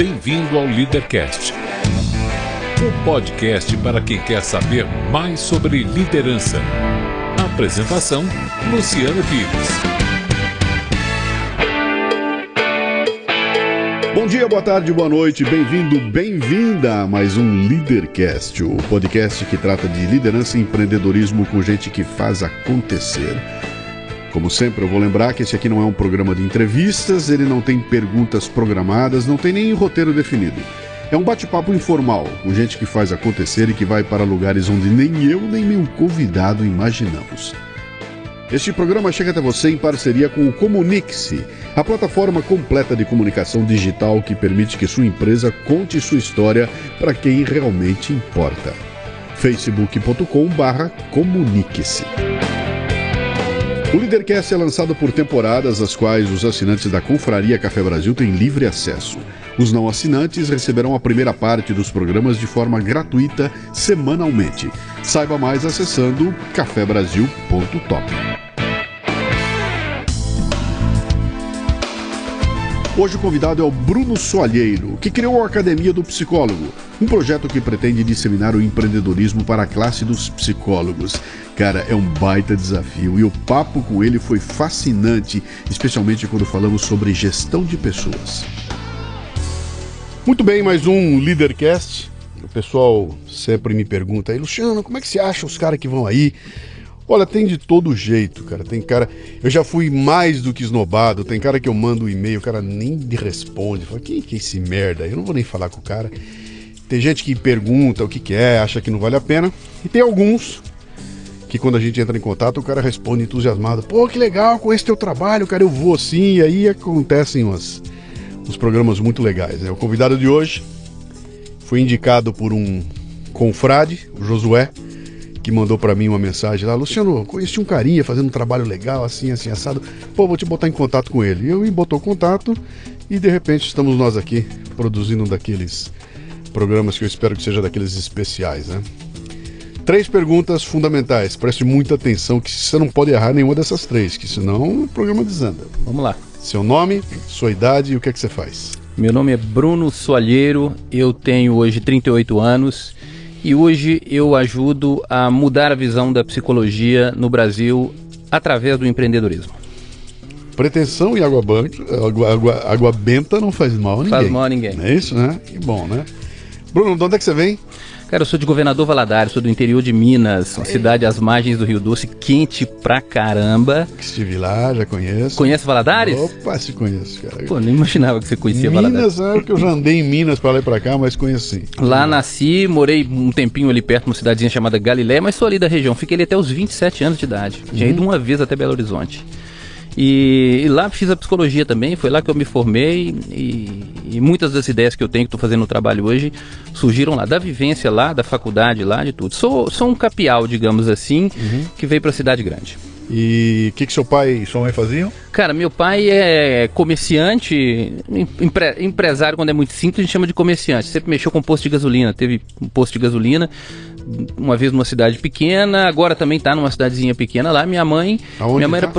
Bem-vindo ao Leadercast, o podcast para quem quer saber mais sobre liderança. Apresentação: Luciano Pires. Bom dia, boa tarde, boa noite, bem-vindo, bem-vinda a mais um Leadercast, o podcast que trata de liderança e empreendedorismo com gente que faz acontecer. Como sempre, eu vou lembrar que esse aqui não é um programa de entrevistas, ele não tem perguntas programadas, não tem nem roteiro definido. É um bate-papo informal, com gente que faz acontecer e que vai para lugares onde nem eu nem meu convidado imaginamos. Este programa chega até você em parceria com o Comunique-se, a plataforma completa de comunicação digital que permite que sua empresa conte sua história para quem realmente importa. facebook.com/comunique-se. O Leadercast é lançado por temporadas, às quais os assinantes da Confraria Café Brasil têm livre acesso. Os não assinantes receberão a primeira parte dos programas de forma gratuita semanalmente. Saiba mais acessando cafebrasil.top. Hoje o convidado é o Bruno Soalheiro, que criou a Academia do Psicólogo, um projeto que pretende disseminar o empreendedorismo para a classe dos psicólogos. Cara, é um baita desafio e o papo com ele foi fascinante, especialmente quando falamos sobre gestão de pessoas. Muito bem, mais um Leadercast. O pessoal sempre me pergunta aí, Luciano, como é que você acha os caras que vão aí? Olha, tem de todo jeito, cara. Tem cara... Eu já fui mais do que esnobado. Tem cara que eu mando um e-mail, o cara nem me responde. Fala, quem que é esse merda? Eu não vou nem falar com o cara. Tem gente que pergunta o que é, acha que não vale a pena. E tem alguns que quando a gente entra em contato, o cara responde entusiasmado. Pô, que legal, com esse teu trabalho, cara, eu vou sim. E aí acontecem uns programas muito legais, né? O convidado de hoje foi indicado por um confrade, o Josué, que mandou pra mim uma mensagem lá, Luciano, conheci um carinha fazendo um trabalho legal, assim, assado, pô, vou te botar em contato com ele. E eu me botou contato e de repente estamos nós aqui produzindo um daqueles programas que eu espero que seja daqueles especiais, né? 3 perguntas fundamentais, preste muita atenção que você não pode errar nenhuma dessas 3, que senão o programa desanda. Vamos lá. Seu nome, sua idade e o que é que você faz? Meu nome é Bruno Soalheiro, eu tenho hoje 38 anos e hoje eu ajudo a mudar a visão da psicologia no Brasil através do empreendedorismo. Pretensão e água benta não faz mal a ninguém. Faz mal a ninguém. É isso, né? Que bom, né? Bruno, de onde é que você vem? Cara, eu sou de Governador Valadares, sou do interior de Minas, uma cidade às margens do Rio Doce, quente pra caramba. Estive lá, já conheço. Conhece Valadares? Opa, se conheço, cara. Pô, nem imaginava que você conhecia Valadares. Minas, é que eu já andei em Minas pra lá e pra cá, mas conheço sim. Lá nasci, morei um tempinho ali perto, numa cidadezinha chamada Galiléia, mas sou ali da região. Fiquei ali até os 27 anos de idade. Tinha ido uma vez até Belo Horizonte. E lá fiz a psicologia também, foi lá que eu me formei e muitas das ideias que eu tenho, que estou fazendo no trabalho hoje, surgiram lá, da vivência lá, da faculdade lá, de tudo. Sou um capial, digamos assim, que veio para a cidade grande. E o que seu pai e sua mãe faziam? Cara, meu pai é comerciante, empresário quando é muito simples, a gente chama de comerciante. Sempre mexeu com posto de gasolina, teve um posto de gasolina, uma vez numa cidade pequena, agora também está numa cidadezinha pequena lá. Minha mãe era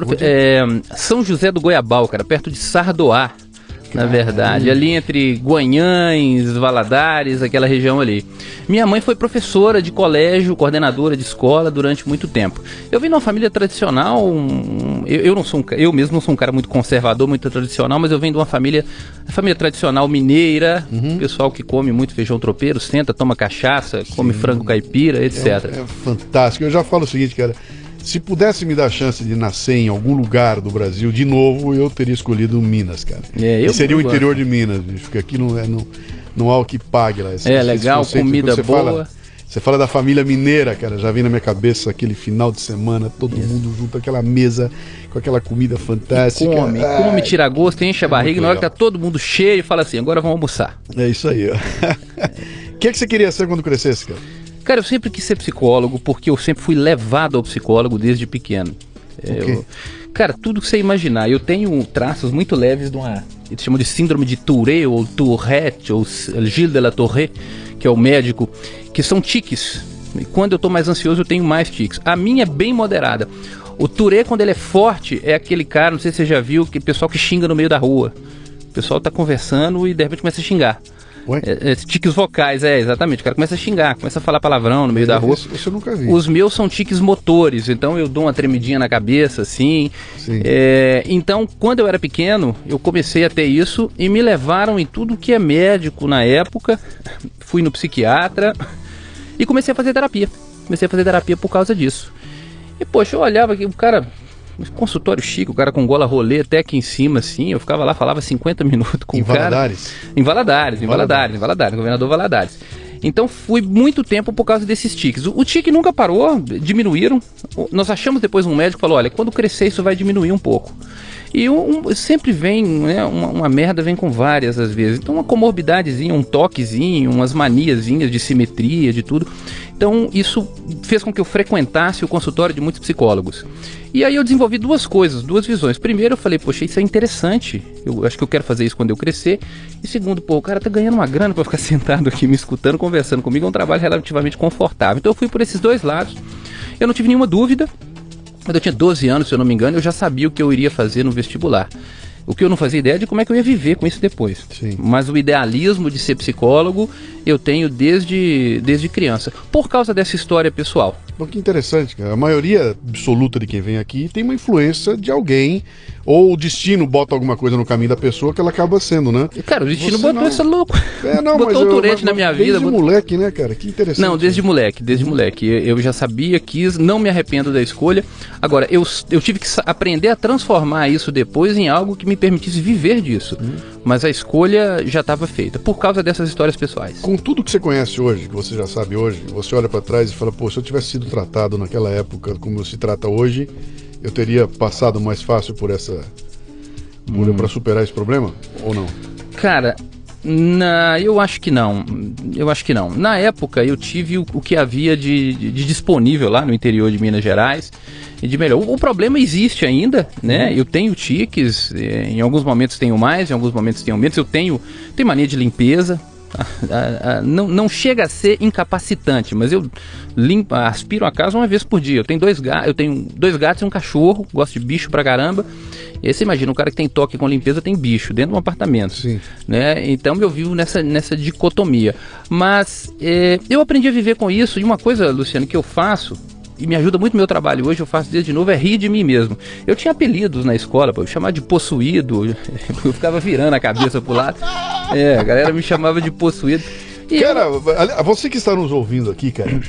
São José do Goiabal, cara, perto de Sardoá. Na verdade, ali entre Guanhães, Valadares, aquela região ali. Minha mãe foi professora de colégio, coordenadora de escola durante muito tempo. Eu vim numa família tradicional, eu mesmo não sou um cara muito conservador, muito tradicional, mas eu venho de uma família tradicional mineira, pessoal que come muito feijão tropeiro, senta, toma cachaça, come frango caipira, etc. É fantástico. Eu já falo o seguinte, cara. Se pudesse me dar a chance de nascer em algum lugar do Brasil de novo, eu teria escolhido Minas, cara. Seria o interior de Minas, bicho, porque aqui não há o que pague lá. Legal, comida boa. Você fala da família mineira, cara, já vem na minha cabeça aquele final de semana, todo mundo junto, aquela mesa com aquela comida fantástica. Come, tira gosto, enche a barriga, e na hora que tá todo mundo cheio, fala assim, agora vamos almoçar. É isso aí, ó. O que você queria ser quando crescesse, cara? Cara, eu sempre quis ser psicólogo, porque eu sempre fui levado ao psicólogo desde pequeno. Cara, tudo que você imaginar. Eu tenho traços muito leves de uma... Eles chamam de síndrome de Tourette, ou Tourette, ou Gilles de la Tourette, que é o médico, que são tiques. E quando eu tô mais ansioso, eu tenho mais tiques. A minha é bem moderada. O Tourette, quando ele é forte, é aquele cara, não sei se você já viu, que pessoal que xinga no meio da rua. O pessoal tá conversando e de repente começa a xingar. Tiques vocais, exatamente. O cara começa a xingar, começa a falar palavrão no meio da rua. Isso eu nunca vi. Os meus são tiques motores, então eu dou uma tremidinha na cabeça, assim. Então, quando eu era pequeno, eu comecei a ter isso e me levaram em tudo que é médico na época. Fui no psiquiatra e comecei a fazer terapia. Comecei a fazer terapia por causa disso. E, poxa, eu olhava aqui, o cara... consultório chique, o cara com gola rolê até aqui em cima, assim, eu ficava lá, falava 50 minutos com o cara. Em Valadares, governador Valadares. Então fui muito tempo por causa desses tiques. O tique nunca parou, diminuíram. Nós achamos depois um médico falou, olha, quando crescer isso vai diminuir um pouco. E sempre vem, né, uma merda vem com várias às vezes. Então uma comorbidadezinha, um toquezinho, umas maniazinhas de simetria, de tudo. Então isso fez com que eu frequentasse o consultório de muitos psicólogos. E aí eu desenvolvi duas coisas, duas visões. Primeiro eu falei, poxa, isso é interessante. Eu acho que eu quero fazer isso quando eu crescer. E segundo, pô, o cara tá ganhando uma grana pra ficar sentado aqui me escutando, conversando comigo. É um trabalho relativamente confortável. Então eu fui por esses dois lados. Eu não tive nenhuma dúvida. Quando eu tinha 12 anos, se eu não me engano, eu já sabia o que eu iria fazer no vestibular. O que eu não fazia ideia de como é que eu ia viver com isso depois. Sim. Mas o idealismo de ser psicólogo eu tenho desde criança, por causa dessa história pessoal. Bom, que interessante, cara. A maioria absoluta de quem vem aqui tem uma influência de alguém, ou o destino bota alguma coisa no caminho da pessoa que ela acaba sendo, né? Cara, o destino Você botou essa louco. Botou o Tourette na minha vida. Desde moleque, né, cara? Que interessante. Não, desde moleque. Eu já sabia, quis, não me arrependo da escolha. Agora, eu tive que aprender a transformar isso depois em algo que me permitisse viver disso. Mas a escolha já estava feita, por causa dessas histórias pessoais. Com tudo que você conhece hoje, que você já sabe hoje, você olha pra trás e fala, pô, se eu tivesse sido tratado naquela época como se trata hoje, eu teria passado mais fácil por pra superar esse problema, ou não? Cara, eu acho que não. Na época eu tive o que havia de disponível lá no interior de Minas Gerais e de melhor. O problema existe ainda, né? Eu tenho tiques, em alguns momentos tenho mais, em alguns momentos tenho menos. Eu tenho mania de limpeza. Não chega a ser incapacitante, mas eu aspiro a casa uma vez por dia. Eu tenho dois gatos e um cachorro, gosto de bicho pra caramba. E aí você imagina, um cara que tem toque com limpeza tem bicho dentro de um apartamento. Sim. Né? Então eu vivo nessa dicotomia. Mas eu aprendi a viver com isso. E uma coisa, Luciano, que eu faço, e me ajuda muito no meu trabalho hoje, eu faço desde novo, é rir de mim mesmo. Eu tinha apelidos na escola, eu chamava de possuído, eu ficava virando a cabeça pro lado. A galera me chamava de possuído. Cara, você que está nos ouvindo aqui, cara,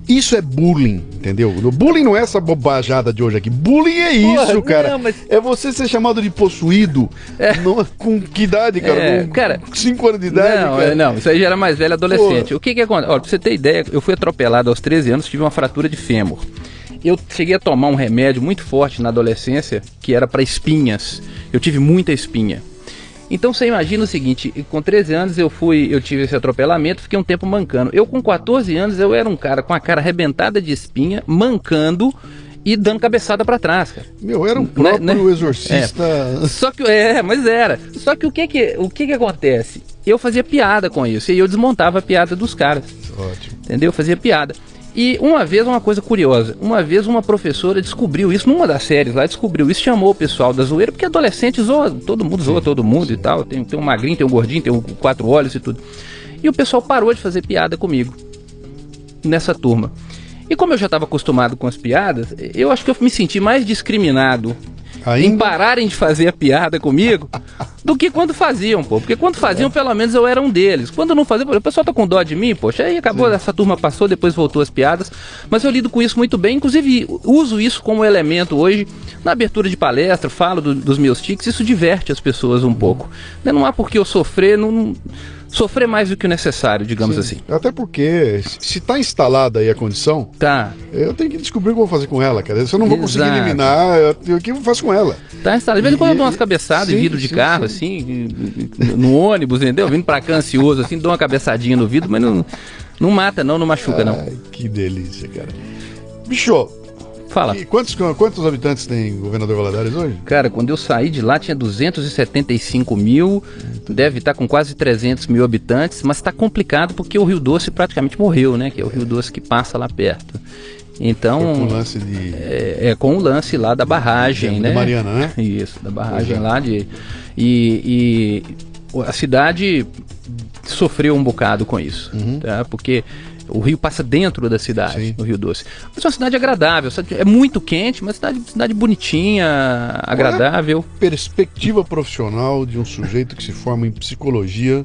isso é bullying, entendeu? Bullying não é essa bobajada de hoje aqui. Bullying é isso, cara. Não, mas... É você ser chamado de possuído. Com que idade, cara? Com 5 anos de idade, Não, isso aí já era mais velho, adolescente. Pô. O que acontece? Olha, pra você ter ideia, eu fui atropelado aos 13 anos, tive uma fratura de fêmur. Eu cheguei a tomar um remédio muito forte na adolescência, que era para espinhas. Eu tive muita espinha. Então você imagina o seguinte, com 13 anos eu tive esse atropelamento, fiquei um tempo mancando. Eu com 14 anos eu era um cara com a cara arrebentada de espinha, mancando e dando cabeçada pra trás, cara. Era um próprio exorcista. Só que, mas era. Só que o que acontece? Eu fazia piada com isso, e eu desmontava a piada dos caras. Ótimo. Entendeu? Eu fazia piada. E uma vez, uma coisa curiosa, uma professora descobriu isso, numa das séries lá, chamou o pessoal da zoeira, porque adolescente zoa todo mundo e tal, tem um magrinho, tem um gordinho, tem 4 olhos e tudo. E o pessoal parou de fazer piada comigo, nessa turma. E como eu já estava acostumado com as piadas, eu acho que eu me senti mais discriminado em pararem de fazer a piada comigo do que quando faziam, pô. Porque quando faziam, pelo menos eu era um deles. Quando não faziam, o pessoal tá com dó de mim, poxa, aí acabou, essa turma passou, depois voltou as piadas. Mas eu lido com isso muito bem, inclusive uso isso como elemento hoje, na abertura de palestra, falo dos meus tiques, isso diverte as pessoas um pouco. Não há por que eu sofrer mais do que o necessário, digamos assim. Até porque, se tá instalada aí a condição, eu tenho que descobrir o que eu vou fazer com ela, cara. Se eu não vou conseguir eliminar, o que eu faço com ela? Tá instalada. De vez em quando eu dou umas cabeçadas em vidro de carro, assim, no ônibus, entendeu? Vindo pra cá ansioso, assim, dou uma cabeçadinha no vidro, mas não mata, não machuca, não. Que delícia, cara. Bicho, fala. E quantos habitantes tem o Governador Valadares hoje? Cara, quando eu saí de lá tinha 275 mil, deve estar com quase 300 mil habitantes, mas está complicado porque o Rio Doce praticamente morreu, né? Que é o Rio Doce que passa lá perto. Então, com o lance de... com o lance lá da barragem, né? De Mariana, né? Isso, da barragem lá de... E a cidade sofreu um bocado com isso, tá? Porque o rio passa dentro da cidade, Sim. o Rio Doce. Mas é uma cidade agradável, é muito quente, mas cidade bonitinha, agradável. Perspectiva profissional de um sujeito que se forma em psicologia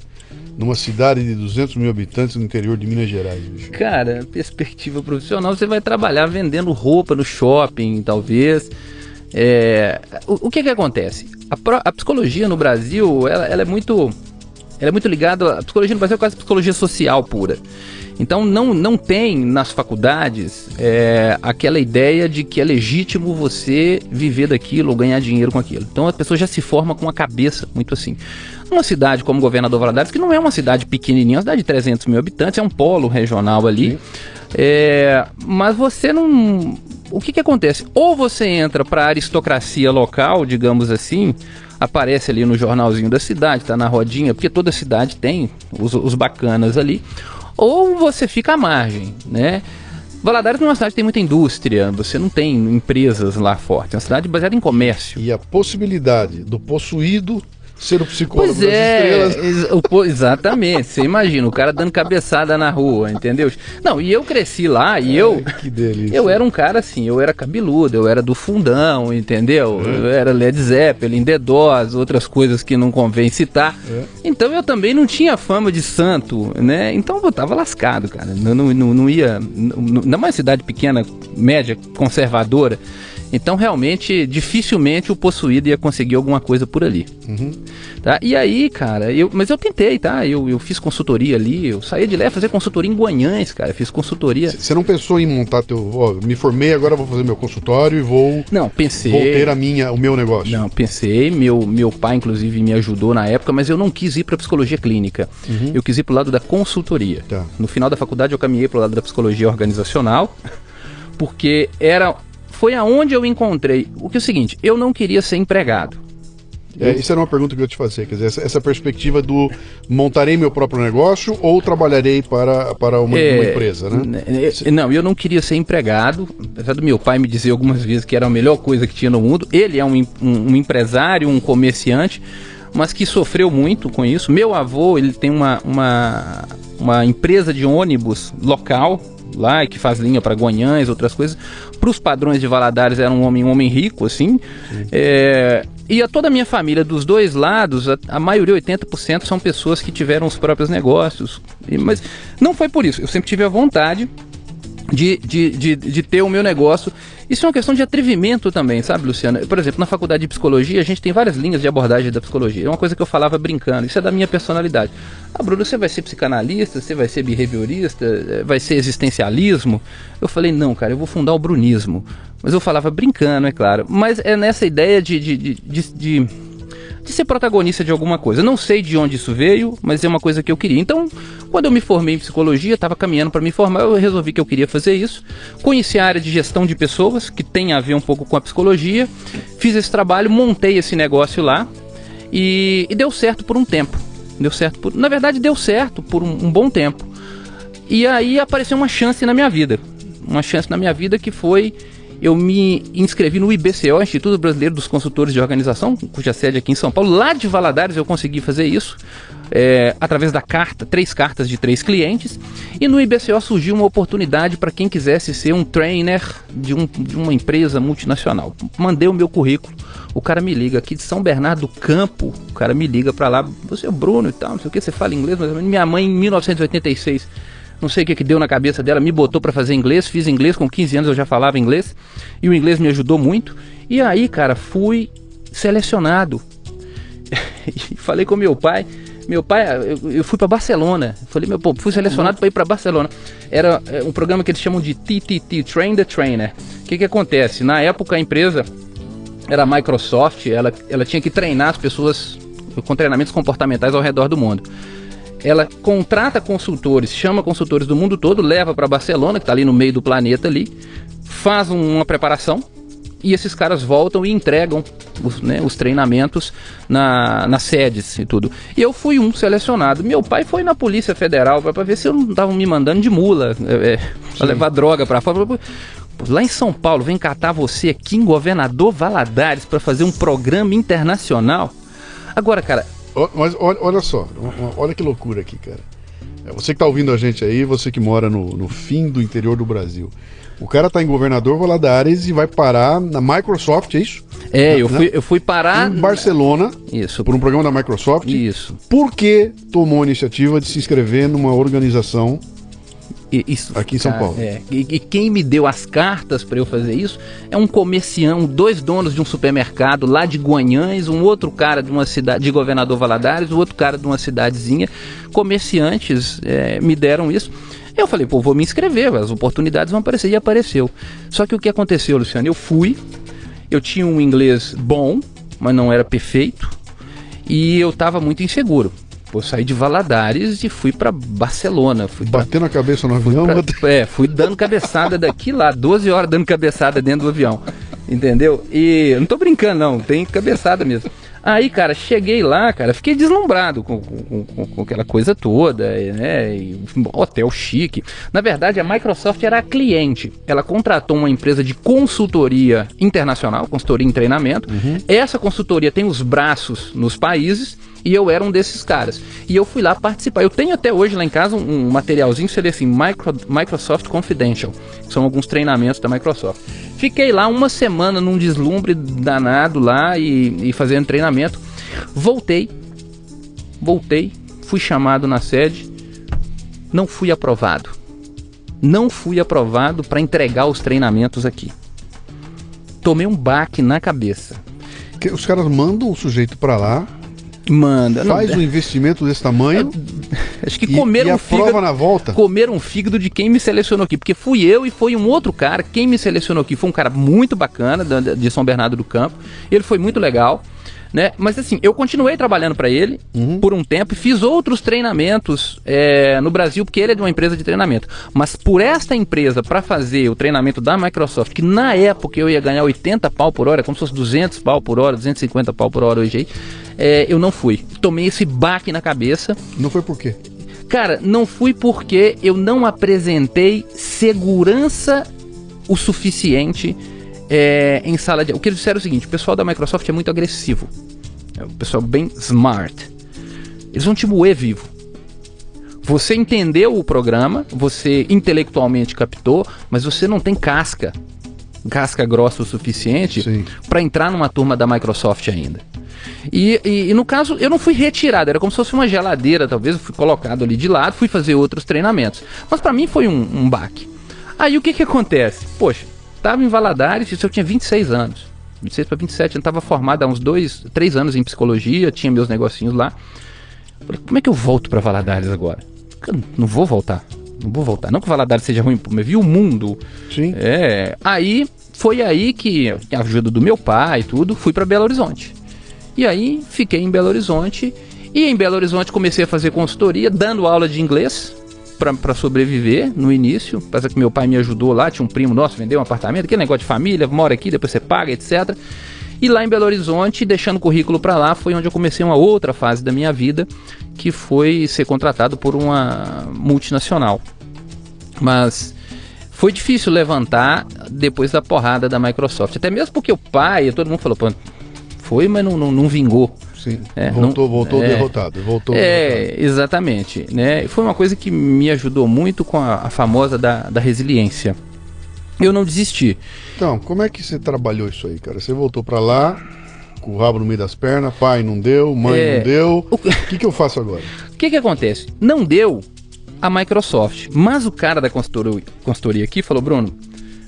numa cidade de 200 mil habitantes no interior de Minas Gerais, bicho. Cara, perspectiva profissional, você vai trabalhar vendendo roupa no shopping, talvez. O que acontece? A psicologia no Brasil, ela é muito ligada... A psicologia no Brasil é quase psicologia social pura. Então não tem nas faculdades aquela ideia de que é legítimo você viver daquilo ou ganhar dinheiro com aquilo. Então a pessoa já se forma com a cabeça muito assim. Uma cidade como Governador Valadares, que não é uma cidade pequenininha, é uma cidade de 300 mil habitantes, é um polo regional ali. Mas você não... O que acontece? Ou você entra para a aristocracia local, digamos assim, aparece ali no jornalzinho da cidade, tá na rodinha, porque toda cidade tem os bacanas ali, ou você fica à margem, né? Valadares não é uma cidade que tem muita indústria, você não tem empresas lá fortes, é uma cidade baseada em comércio. E a possibilidade do possuído ser o psicólogo Pois das estrelas. Exatamente. Você imagina, o cara dando cabeçada na rua, entendeu? Não, e eu cresci lá e Que delícia. eu era um cara assim, eu era cabeludo, eu era do fundão, entendeu? Eu era Led Zeppelin, The Doors, outras coisas que não convém citar. Então eu também não tinha fama de santo, né? Então eu tava lascado, cara. Não ia... Numa cidade pequena, média, conservadora, então realmente, dificilmente o possuído ia conseguir alguma coisa por ali. Tá? E aí, cara, mas eu tentei, tá? Eu fiz consultoria ali, eu saí de lá e fazer consultoria em Guanhães, cara. Fiz consultoria. Você não pensou em montar me formei, agora vou fazer meu consultório e vou... Não, pensei. Vou ter o meu negócio. Não, pensei. Meu pai, inclusive, me ajudou na época, mas eu não quis ir para psicologia clínica. Eu quis ir pro lado da consultoria. Tá. No final da faculdade eu caminhei pro lado da psicologia organizacional, porque foi aonde eu encontrei. O que é o seguinte, eu não queria ser empregado. Isso era uma pergunta que eu ia te fazer, quer dizer, essa perspectiva do montarei meu próprio negócio ou trabalharei para uma empresa, né? Não, eu não queria ser empregado, apesar do meu pai me dizer algumas vezes que era a melhor coisa que tinha no mundo. Ele é um empresário, um comerciante, mas que sofreu muito com isso. Meu avô, ele tem uma empresa de ônibus local lá, que faz linha para Guanhães, outras coisas. Para os padrões de Valadares era um homem rico, assim. E toda a minha família, dos dois lados, a maioria, 80%, são pessoas que tiveram os próprios negócios. Mas não foi por isso. Eu sempre tive a vontade de ter o meu negócio. Isso é uma questão de atrevimento também, sabe, Luciano? Por exemplo, na faculdade de psicologia, a gente tem várias linhas de abordagem da psicologia. É uma coisa que eu falava brincando, isso é da minha personalidade. Bruno, você vai ser psicanalista, você vai ser behaviorista, vai ser existencialismo? Eu falei, não, cara, eu vou fundar o brunismo. Mas eu falava brincando, é claro. Mas é nessa ideia de ser protagonista de alguma coisa. Não sei de onde isso veio, mas é uma coisa que eu queria. Então, quando eu me formei em psicologia, estava caminhando para me formar, eu resolvi que eu queria fazer isso. Conheci a área de gestão de pessoas, que tem a ver um pouco com a psicologia. Fiz esse trabalho, montei esse negócio lá e deu certo por um tempo. Na verdade, deu certo por um bom tempo. E aí apareceu uma chance na minha vida. Uma chance na minha vida que foi... Eu me inscrevi no IBCO, Instituto Brasileiro dos Consultores de Organização, cuja sede é aqui em São Paulo. Lá de Valadares eu consegui fazer isso, através da carta, 3 cartas de 3 clientes. E no IBCO surgiu uma oportunidade para quem quisesse ser um trainer de uma empresa multinacional. Mandei o meu currículo, o cara me liga aqui de São Bernardo do Campo, o cara me liga para lá, você é o Bruno e tal, não sei o que, você fala inglês, mas minha mãe em 1986... Não sei o que deu na cabeça dela, me botou para fazer inglês, fiz inglês, com 15 anos eu já falava inglês, e o inglês me ajudou muito. E aí, cara, fui selecionado. E falei com meu pai, eu fui para Barcelona. Falei, fui selecionado para ir para Barcelona. Era um programa que eles chamam de TTT, Train the Trainer. O que acontece? Na época a empresa era a Microsoft, ela tinha que treinar as pessoas com treinamentos comportamentais ao redor do mundo. Ela contrata consultores, chama consultores do mundo todo, leva para Barcelona, que está ali no meio do planeta ali, faz uma preparação e esses caras voltam e entregam os treinamentos nas sedes e tudo. E eu fui um selecionado. Meu pai foi na Polícia Federal para ver se eu não estavam me mandando de mula, para levar droga para fora. Lá em São Paulo, vem catar você aqui em Governador Valadares para fazer um programa internacional. Agora, cara... Mas olha só, olha que loucura aqui, cara. Você que tá ouvindo a gente aí, você que mora no fim do interior do Brasil. O cara tá em Governador Valadares e vai parar na Microsoft, é isso? Eu fui parar... Em Barcelona, isso, por um programa da Microsoft. Isso. Porque tomou a iniciativa de se inscrever numa organização isso, aqui em São Paulo. E quem me deu as cartas para eu fazer isso é um comerciante, 2 donos de um supermercado lá de Guanhães, um outro cara de uma cidade de Governador Valadares, o outro cara de uma cidadezinha. Comerciantes me deram isso. Eu falei, pô, vou me inscrever, as oportunidades vão aparecer. E apareceu. Só que o que aconteceu, Luciano? Eu tinha um inglês bom, mas não era perfeito, e eu estava muito inseguro. Pô, saí de Valadares e fui para Barcelona. Batendo a cabeça no avião? Fui dando cabeçada daqui lá, 12 horas dando cabeçada dentro do avião. Entendeu? E eu não tô brincando, não, tem cabeçada mesmo. Aí, cara, cheguei lá, cara, fiquei deslumbrado com aquela coisa toda, né? E hotel chique. Na verdade, a Microsoft era a cliente. Ela contratou uma empresa de consultoria internacional, consultoria em treinamento. Essa consultoria tem os braços nos países e eu era um desses caras. E eu fui lá participar. Eu tenho até hoje lá em casa um materialzinho, seria assim, Microsoft Confidential, que são alguns treinamentos da Microsoft. Fiquei lá uma semana num deslumbre danado lá e fazendo treinamento. Voltei, fui chamado na sede, não fui aprovado. Não fui aprovado para entregar os treinamentos aqui. Tomei um baque na cabeça. Os caras mandam o sujeito para lá, faz um investimento desse tamanho. Acho que comeram um fígado na volta. Comeram um fígado de quem me selecionou aqui, porque fui eu e foi um outro cara. Quem me selecionou aqui foi um cara muito bacana de São Bernardo do Campo. Ele foi muito legal, né? Mas assim, eu continuei trabalhando para ele por um tempo e fiz outros treinamentos no Brasil, porque ele é de uma empresa de treinamento. Mas por esta empresa, para fazer o treinamento da Microsoft, que na época eu ia ganhar 80 pau por hora, como se fosse 200 pau por hora, 250 pau por hora hoje aí, eu não fui. Tomei esse baque na cabeça. Não foi por quê? Cara, não fui porque eu não apresentei segurança o suficiente em sala de aula. O que eles disseram é o seguinte: o pessoal da Microsoft é muito agressivo. É um pessoal bem smart. Eles vão te moer vivo. Você entendeu o programa, você intelectualmente captou, mas você não tem casca grossa o suficiente para entrar numa turma da Microsoft ainda. E no caso, eu não fui retirado, era como se fosse uma geladeira, talvez, eu fui colocado ali de lado, fui fazer outros treinamentos. Mas para mim foi um baque. Aí o que acontece? Poxa, estava em Valadares, isso eu tinha 26 anos. 26 para 27, eu estava formado há uns 3 anos em psicologia, tinha meus negocinhos lá. Falei, como é que eu volto para Valadares agora? Eu não vou voltar. Não que Valadares seja ruim, mas vi o mundo. Sim. Foi aí que, com a ajuda do meu pai e tudo, fui para Belo Horizonte. E aí fiquei em Belo Horizonte. E em Belo Horizonte comecei a fazer consultoria, dando aula de inglês para sobreviver no início. Parece que meu pai me ajudou lá, tinha um primo nosso, vendeu um apartamento, aquele negócio de família, mora aqui, depois você paga, etc. E lá em Belo Horizonte, deixando o currículo para lá, foi onde eu comecei uma outra fase da minha vida, que foi ser contratado por uma multinacional. Mas foi difícil levantar depois da porrada da Microsoft. Até mesmo porque o pai, todo mundo falou, pô, foi, mas não vingou. Sim, voltou derrotado. Exatamente. Né? Foi uma coisa que me ajudou muito com a famosa da resiliência. Eu não desisti. Então, como é que você trabalhou isso aí, cara? Você voltou pra lá, com o rabo no meio das pernas, pai não deu, mãe não deu. O que eu faço agora? O que acontece? Não deu a Microsoft, mas o cara da consultoria aqui falou, Bruno,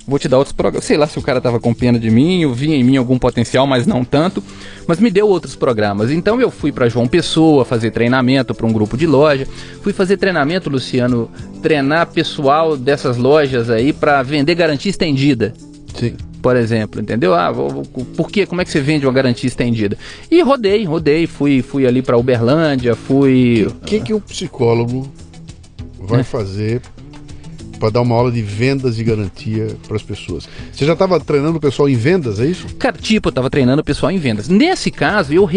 vou te dar outros programas. Sei lá se o cara tava com pena de mim, eu vi em mim algum potencial, mas não tanto. Mas me deu outros programas. Então eu fui para João Pessoa fazer treinamento para um grupo de loja. Fui fazer treinamento, Luciano, treinar pessoal dessas lojas aí para vender garantia estendida. Sim. Por exemplo, entendeu? Por quê? Como é que você vende uma garantia estendida? E rodei. Fui ali para Uberlândia, fui... O que o psicólogo vai fazer para dar uma aula de vendas e garantia para as pessoas? Você já estava treinando o pessoal em vendas, é isso? Cara, eu estava treinando o pessoal em vendas. Nesse caso, eu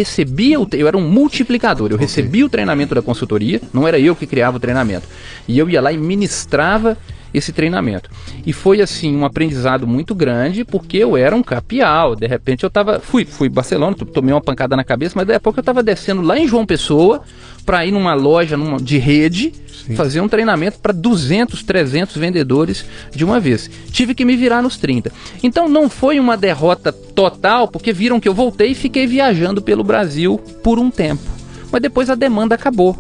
era um multiplicador. Eu recebia o treinamento da consultoria, não era eu que criava o treinamento. E eu ia lá e ministrava esse treinamento. E foi assim um aprendizado muito grande, porque eu era um capial. De repente eu fui Barcelona, tomei uma pancada na cabeça, mas daí a pouco eu estava descendo lá em João Pessoa para ir numa loja de rede, fazer um treinamento para 200, 300 vendedores de uma vez. Tive que me virar nos 30. Então não foi uma derrota total, porque viram que eu voltei e fiquei viajando pelo Brasil por um tempo. Mas depois a demanda acabou.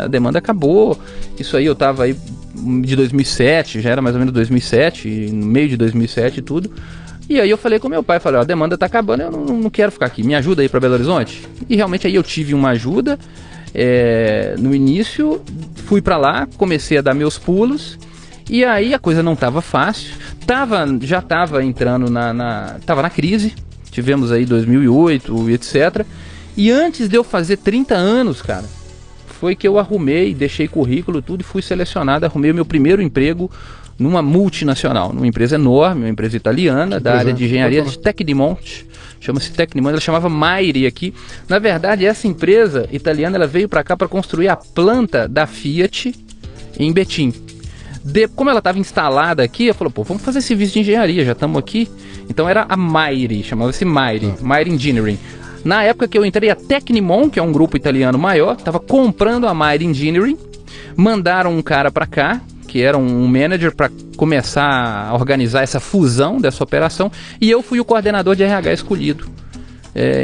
A demanda acabou. Isso aí eu estava aí de 2007, já era mais ou menos 2007, no meio de 2007 e tudo. E aí eu falei com meu pai, falei, a demanda tá acabando, eu não quero ficar aqui, me ajuda aí para Belo Horizonte. E realmente aí eu tive uma ajuda, no início, fui para lá, comecei a dar meus pulos, e aí a coisa não tava fácil, já tava entrando tava na crise, tivemos aí 2008, etc. E antes de eu fazer 30 anos, cara, foi que eu arrumei, deixei currículo tudo e fui selecionado, arrumei o meu primeiro emprego numa multinacional, numa empresa enorme, uma empresa italiana, da área de engenharia de Tecnimont, chama-se Tecnimont, ela chamava Maire aqui. Na verdade, essa empresa italiana, ela veio para cá para construir a planta da Fiat em Betim. Como ela estava instalada aqui, ela falou, pô, vamos fazer serviço de engenharia, já estamos aqui. Então era a Maire, chamava-se Maire, Maire Engineering. Na época que eu entrei, a Tecnimont, que é um grupo italiano maior, estava comprando a Maire Engineering, mandaram um cara para cá, que era um manager, para começar a organizar essa fusão dessa operação, e eu fui o coordenador de RH escolhido.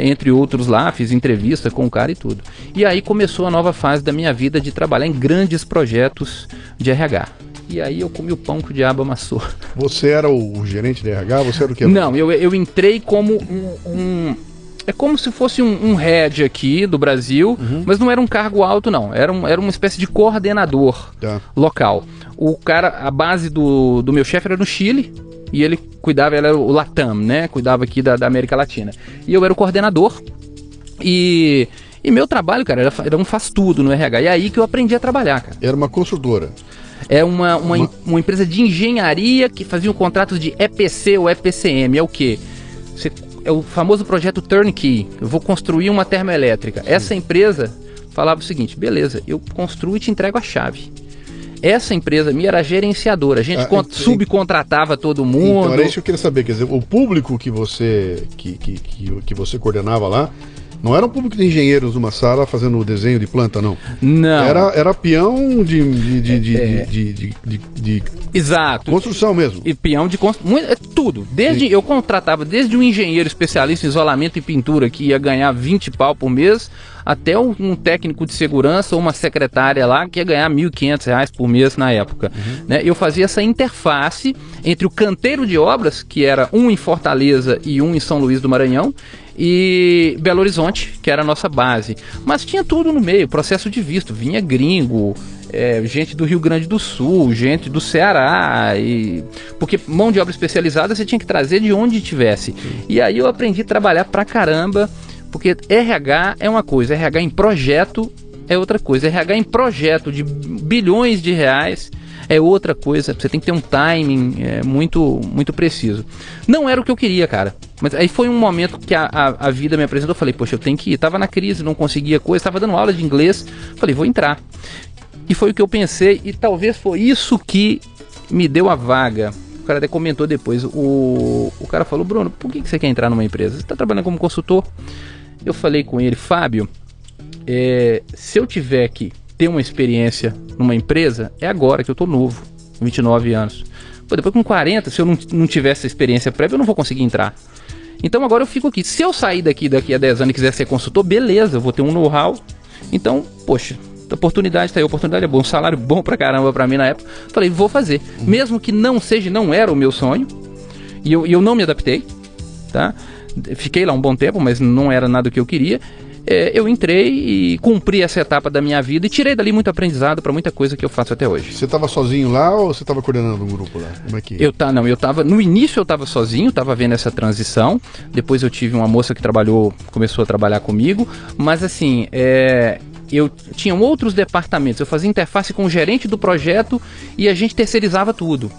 Entre outros lá, fiz entrevista com o cara e tudo. E aí começou a nova fase da minha vida de trabalhar em grandes projetos de RH. E aí eu comi o pão que o diabo amassou. Você era o gerente de RH? Você era o quê? Não, eu entrei como é como se fosse um head aqui do Brasil, mas não era um cargo alto, não. Era uma espécie de coordenador local. O cara, a base do meu chefe era no Chile, e ele era o Latam, né? Cuidava aqui da América Latina. E eu era o coordenador. E meu trabalho, cara, era um faz-tudo no RH. E é aí que eu aprendi a trabalhar, cara. Era uma construtora. É uma empresa de engenharia que fazia um contrato de EPC ou EPCM. É o quê? É o famoso projeto Turnkey. Eu vou construir uma termoelétrica. Sim. Essa empresa falava o seguinte, beleza, eu construo e te entrego a chave. Essa empresa minha era gerenciadora, a gente subcontratava todo mundo. Então era isso que eu queria saber, quer dizer, o público que você coordenava lá, não era um público de engenheiros numa sala fazendo o desenho de planta, não? Não. Era peão de exato. Construção mesmo. E peão de construção. Tudo. Eu contratava desde um engenheiro especialista em isolamento e pintura que ia ganhar 20 pau por mês, até um técnico de segurança ou uma secretária lá que ia ganhar R$1.500 por mês na época. Né? Eu fazia essa interface entre o canteiro de obras, que era um em Fortaleza e um em São Luís do Maranhão, e Belo Horizonte, que era a nossa base. Mas tinha tudo no meio, processo de visto, vinha gringo, gente do Rio Grande do Sul, gente do Ceará, porque mão de obra especializada você tinha que trazer de onde tivesse. E aí eu aprendi a trabalhar pra caramba, porque RH é uma coisa, RH em projeto é outra coisa, RH em projeto de bilhões de reais é outra coisa, você tem que ter um timing muito, muito preciso. Não era o que eu queria, cara. Mas aí foi um momento que a vida me apresentou, eu falei, poxa, eu tenho que ir. Tava na crise, não conseguia coisa, tava dando aula de inglês, falei, vou entrar. E foi o que eu pensei, e talvez foi isso que me deu a vaga. O cara até comentou depois, o cara falou, Bruno, por que você quer entrar numa empresa? Você tá trabalhando como consultor? Eu falei com ele, Fábio, se eu tiver que ter uma experiência numa empresa, é agora que eu tô novo, 29 anos. Pô, depois com 40, se eu não tiver essa experiência prévia, eu não vou conseguir entrar. Então agora eu fico aqui. Se eu sair daqui a 10 anos e quiser ser consultor, beleza, eu vou ter um know-how. Então, poxa, a oportunidade tá aí, a oportunidade é boa, um salário bom pra caramba pra mim na época. Falei, vou fazer. Mesmo que não era o meu sonho, e eu não me adaptei, tá? Fiquei lá um bom tempo, mas não era nada o que eu queria. Eu entrei e cumpri essa etapa da minha vida e tirei dali muito aprendizado para muita coisa que eu faço até hoje. Você estava sozinho lá ou você estava coordenando um grupo lá? Como é que... No início eu estava sozinho, estava vendo essa transição. Depois eu tive uma moça que começou a trabalhar comigo, mas assim, eu tinha outros departamentos. Eu fazia interface com o gerente do projeto e a gente terceirizava tudo.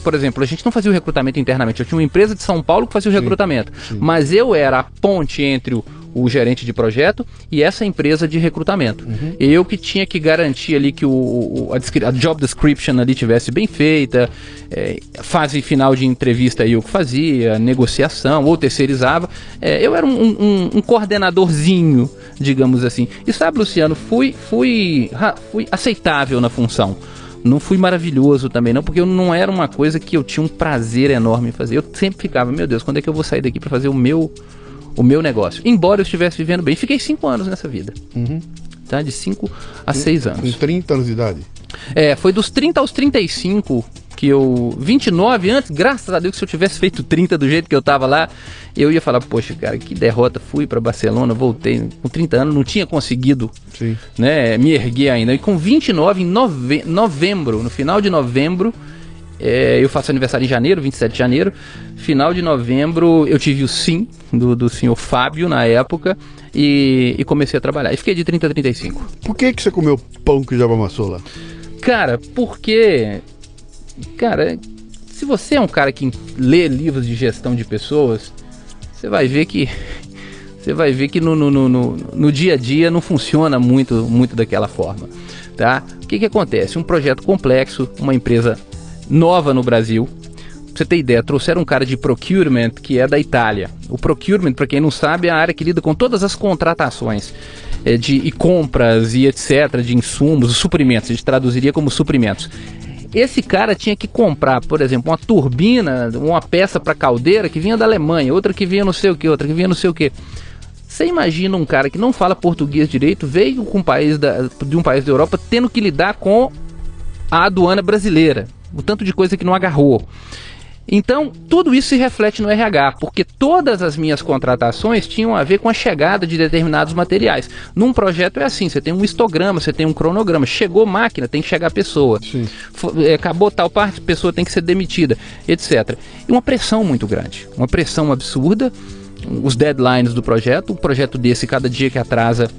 Por exemplo, a gente não fazia o recrutamento internamente. Eu tinha uma empresa de São Paulo que fazia o recrutamento. Sim. Mas eu era a ponte entre o gerente de projeto e essa empresa de recrutamento. Eu que tinha que garantir ali que a job description ali tivesse bem feita, fase final de entrevista eu que fazia, negociação, ou terceirizava. Eu era um coordenadorzinho, digamos assim. E sabe, Luciano, fui aceitável na função. Não fui maravilhoso também não, porque não era uma coisa que eu tinha um prazer enorme em fazer. Eu sempre ficava, meu Deus, quando é que eu vou sair daqui para fazer o meu negócio? Embora eu estivesse vivendo bem, fiquei 5 anos nessa vida. Tá? De 5 a 6 anos. Com 30 anos de idade? Foi dos 30 aos 35 que eu... 29 antes, graças a Deus, que se eu tivesse feito 30 do jeito que eu tava lá, eu ia falar, poxa, cara, que derrota, fui para Barcelona, voltei, com 30 anos, não tinha conseguido, né, me erguer ainda. E com 29, em novembro, no final de novembro, eu faço aniversário em janeiro, 27 de janeiro, final de novembro, eu tive o sim do senhor Fábio na época e comecei a trabalhar. E fiquei de 30 a 35. Por que você comeu pão que o diabo amassou lá? Cara, porque... Cara, se você é um cara que lê livros de gestão de pessoas, você vai ver que no dia a dia não funciona muito daquela forma, tá? O que acontece? Um projeto complexo, uma empresa nova no Brasil. Pra você ter ideia, trouxeram um cara de procurement que é da Itália. O procurement, para quem não sabe, é a área que lida com todas as contratações e compras e etc, de insumos, os suprimentos, a gente traduziria como suprimentos. Esse cara tinha que comprar, por exemplo, uma turbina, uma peça para caldeira que vinha da Alemanha, outra que vinha não sei o que, outra que vinha não sei o que. Você imagina um cara que não fala português direito, veio com de um país da Europa, tendo que lidar com a aduana brasileira, o tanto de coisa que não agarrou. Então, tudo isso se reflete no RH, porque todas as minhas contratações tinham a ver com a chegada de determinados materiais. Num projeto é assim, você tem um histograma, você tem um cronograma, chegou máquina, tem que chegar a pessoa. Acabou tal parte, a pessoa tem que ser demitida, etc. E uma pressão muito grande, uma pressão absurda, os deadlines do projeto, um projeto desse, cada dia que atrasa,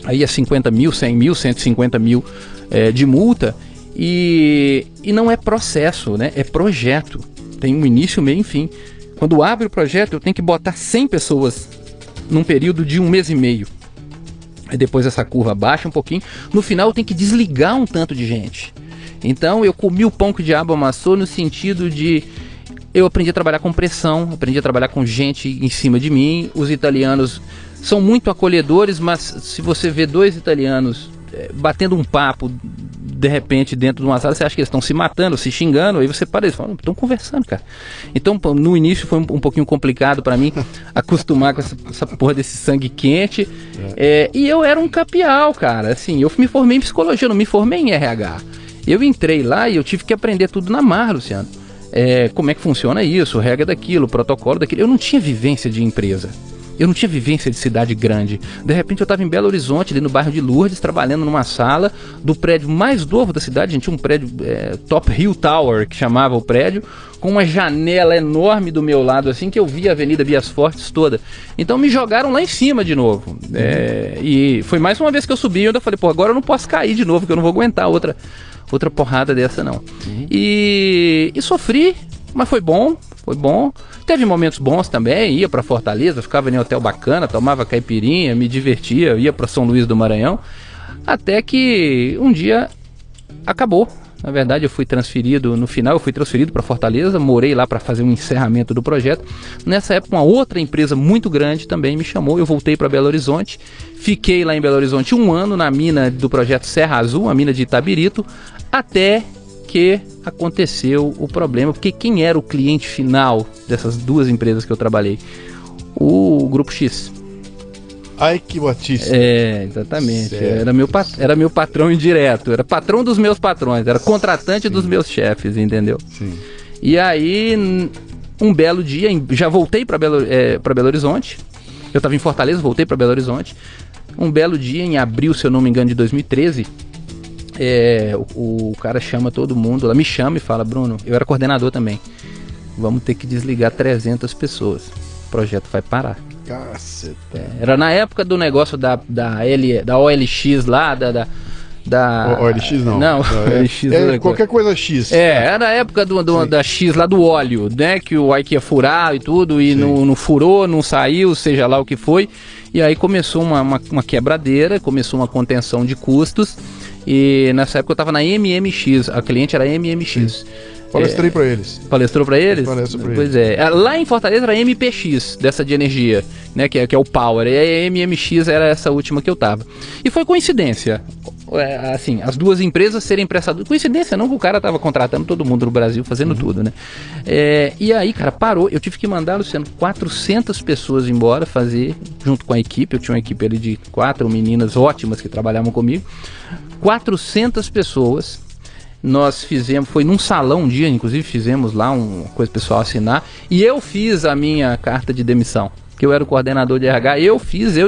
aí é 50 mil, 100 mil, 150 mil de multa, e não é processo, né? É projeto. Tem um início, meio e fim. Quando abre o projeto, eu tenho que botar 100 pessoas num período de 1 mês e meio. Aí depois essa curva baixa um pouquinho. No final eu tenho que desligar um tanto de gente. Então eu comi o pão que o diabo amassou no sentido de... Eu aprendi a trabalhar com pressão, aprendi a trabalhar com gente em cima de mim. Os italianos são muito acolhedores, mas se você vê 2 italianos batendo um papo, de repente, dentro de uma sala, você acha que eles estão se matando, se xingando, aí você para e fala, estão conversando, cara. Então, no início foi um pouquinho complicado para mim acostumar com essa porra desse sangue quente. E eu era um capial, cara. Assim, eu me formei em psicologia, eu não me formei em RH. Eu entrei lá e eu tive que aprender tudo na marra, Luciano. Como é que funciona isso, regra daquilo, protocolo daquilo. Eu não tinha vivência de empresa. Eu não tinha vivência de cidade grande. De repente eu estava em Belo Horizonte, ali no bairro de Lourdes, trabalhando numa sala do prédio mais novo da cidade. A gente tinha um prédio, Top Hill Tower, que chamava o prédio, com uma janela enorme do meu lado, assim, que eu via a Avenida Vias Fortes toda. Então me jogaram lá em cima de novo. E foi mais uma vez que eu subi, eu ainda falei, agora eu não posso cair de novo, que eu não vou aguentar outra porrada dessa, não. E sofri, mas foi bom. Teve momentos bons também, ia pra Fortaleza, ficava em hotel bacana, tomava caipirinha, me divertia, ia pra São Luís do Maranhão, até que um dia acabou. Na verdade eu fui transferido, no final eu fui transferido para Fortaleza, morei lá para fazer um encerramento do projeto. Nessa época uma outra empresa muito grande também me chamou, eu voltei para Belo Horizonte, fiquei lá em Belo Horizonte 1 ano na mina do projeto Serra Azul, a mina de Itabirito, até que aconteceu o problema, porque quem era o cliente final dessas 2 empresas que eu trabalhei? O Grupo X. Ai, que botice. Exatamente. Certo. Era meu patrão indireto, era patrão dos meus patrões, era contratante dos meus chefes, entendeu? Sim. E aí, um belo dia, já voltei para Belo Horizonte, eu estava em Fortaleza, voltei para Belo Horizonte, um belo dia, em abril, se eu não me engano, de 2013, o cara chama todo mundo, ela me chama e fala, Bruno, eu era coordenador também, vamos ter que desligar 300 pessoas, o projeto vai parar. Caceta. Era na época do negócio da OLX lá, OLX não. Não, OLX qualquer coisa X. Era a época da X lá do óleo, né? Que o Ike ia furar e tudo, e não furou, não saiu, seja lá o que foi. E aí começou uma quebradeira, começou uma contenção de custos. E nessa época eu estava na MMX, a cliente era MMX. Palestrei para eles. Palestrou para eles? Palestro pra pois eles. Lá em Fortaleza era MPX, dessa de energia, né? Que é o Power. E a MMX era essa última que eu tava. E foi coincidência. Assim, as duas empresas serem prestadoras. Coincidência não, que o cara tava contratando todo mundo no Brasil, fazendo tudo, né? E aí, cara, parou. Eu tive que mandar, Luciano, 400 pessoas embora fazer, junto com a equipe. Eu tinha uma equipe ali de 4 meninas ótimas que trabalhavam comigo. 400 pessoas. Nós fizemos, foi num salão um dia, inclusive fizemos lá uma coisa pessoal assinar. E eu fiz a minha carta de demissão, que eu era o coordenador de RH. Eu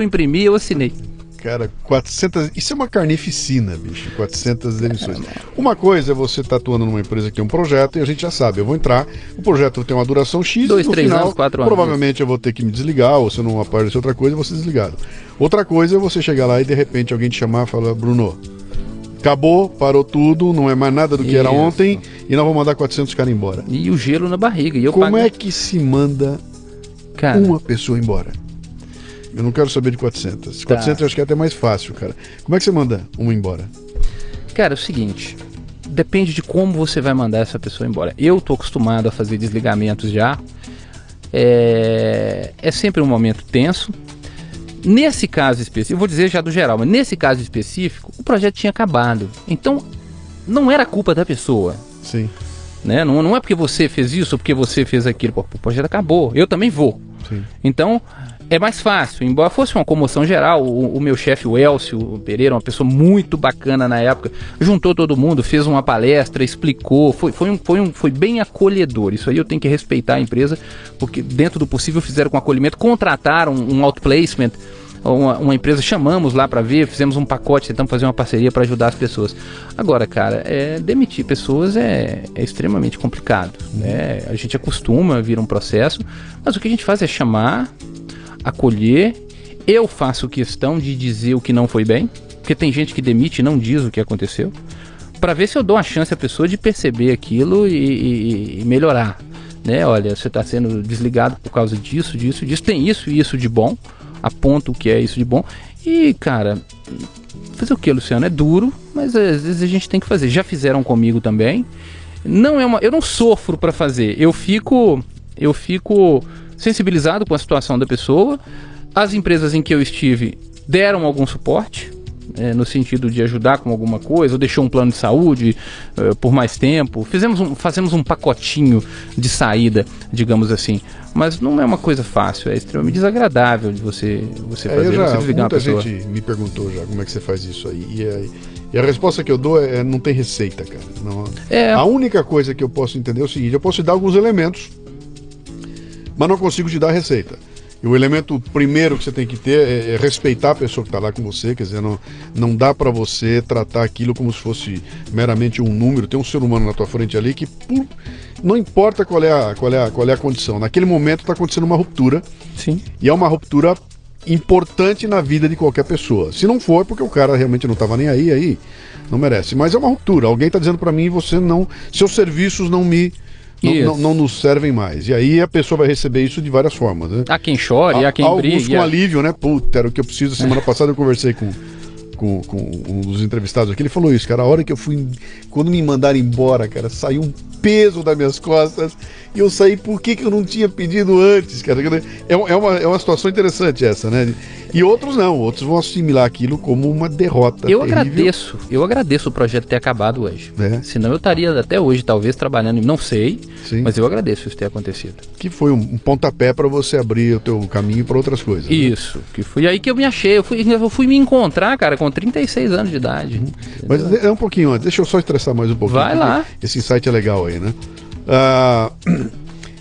imprimi, eu assinei. Cara, 400... Isso é uma carnificina, bicho. 400 demissões. Uma coisa é você estar atuando numa empresa que tem um projeto e a gente já sabe, eu vou entrar, o projeto tem uma duração X, 2, 3 final, anos, 4 anos. Provavelmente eu vou ter que me desligar, ou se não aparecer outra coisa, eu vou ser desligado. Outra coisa é você chegar lá e de repente alguém te chamar e falar: Bruno, acabou, parou tudo, não é mais nada do que era ontem e nós vamos mandar 400 caras embora. E o gelo na barriga. E eu Como é que se manda uma pessoa embora? Eu não quero saber de 400. 400 eu acho que é até mais fácil, cara. Como é que você manda uma embora? Cara, é o seguinte, depende de como você vai mandar essa pessoa embora. Eu tô acostumado a fazer desligamentos já. É sempre um momento tenso. Nesse caso específico, eu vou dizer já do geral, mas nesse caso específico, o projeto tinha acabado. Então, não era culpa da pessoa. Sim. Né? Não é porque você fez isso ou porque você fez aquilo. Pô, o projeto acabou, eu também vou. Sim. Então, é mais fácil. Embora fosse uma comoção geral, o meu chefe, o Elcio Pereira, uma pessoa muito bacana na época, juntou todo mundo, fez uma palestra, explicou, foi bem acolhedor. Isso aí eu tenho que respeitar a empresa, porque dentro do possível fizeram com acolhimento, contrataram um outplacement, uma empresa, chamamos lá para ver, fizemos um pacote, tentamos fazer uma parceria para ajudar as pessoas. Agora, cara, demitir pessoas é extremamente complicado, né? A gente acostuma, vira um processo, mas o que a gente faz é chamar, acolher. Eu faço questão de dizer o que não foi bem, porque tem gente que demite e não diz o que aconteceu, para ver se eu dou uma chance à pessoa de perceber aquilo e melhorar, né? Olha, você está sendo desligado por causa disso, tem isso e isso de bom, aponta o que é isso de bom. E, cara, fazer o que, Luciano? É duro, mas às vezes a gente tem que fazer. Já fizeram comigo também. Eu não sofro para fazer, eu fico sensibilizado com a situação da pessoa. As empresas em que eu estive deram algum suporte, no sentido de ajudar com alguma coisa, ou deixou um plano de saúde por mais tempo. Fazemos um pacotinho de saída, digamos assim. Mas não é uma coisa fácil, é extremamente desagradável de você fazer. Muita gente me perguntou já como é que você faz isso aí. E a resposta que eu dou é: não tem receita, cara. Não, a única coisa que eu posso entender é o seguinte: eu posso te dar alguns elementos, mas não consigo te dar a receita. E o elemento primeiro que você tem que ter é respeitar a pessoa que está lá com você. Quer dizer, não dá para você tratar aquilo como se fosse meramente um número. Tem um ser humano na tua frente ali que, não importa qual é a condição, naquele momento está acontecendo uma ruptura. Sim. E é uma ruptura importante na vida de qualquer pessoa. Se não for, porque o cara realmente não estava nem aí não merece. Mas é uma ruptura. Alguém está dizendo para mim: seus serviços não nos servem mais. E aí a pessoa vai receber isso de várias formas, né? Há quem chore, há quem brigue. Alguns com alívio, né? Puta, era o que eu preciso. Semana passada eu conversei com um dos entrevistados aqui. Ele falou isso, cara: a hora que eu fui, quando me mandaram embora, cara, saiu um peso das minhas costas e eu saí, por que eu não tinha pedido antes, cara? É uma situação interessante essa, né? E outros não, outros vão assimilar aquilo como uma derrota. Eu agradeço o projeto ter acabado hoje. Senão eu estaria até hoje, talvez, trabalhando, não sei. Sim. Mas eu agradeço isso ter acontecido. Que foi um pontapé para você abrir o teu caminho para outras coisas. Isso, né? Que foi aí que eu me achei. Eu fui me encontrar, cara, com 36 anos de idade. Mas um pouquinho antes, deixa eu só estressar mais um pouquinho. Vai lá. Esse insight é legal aí, né?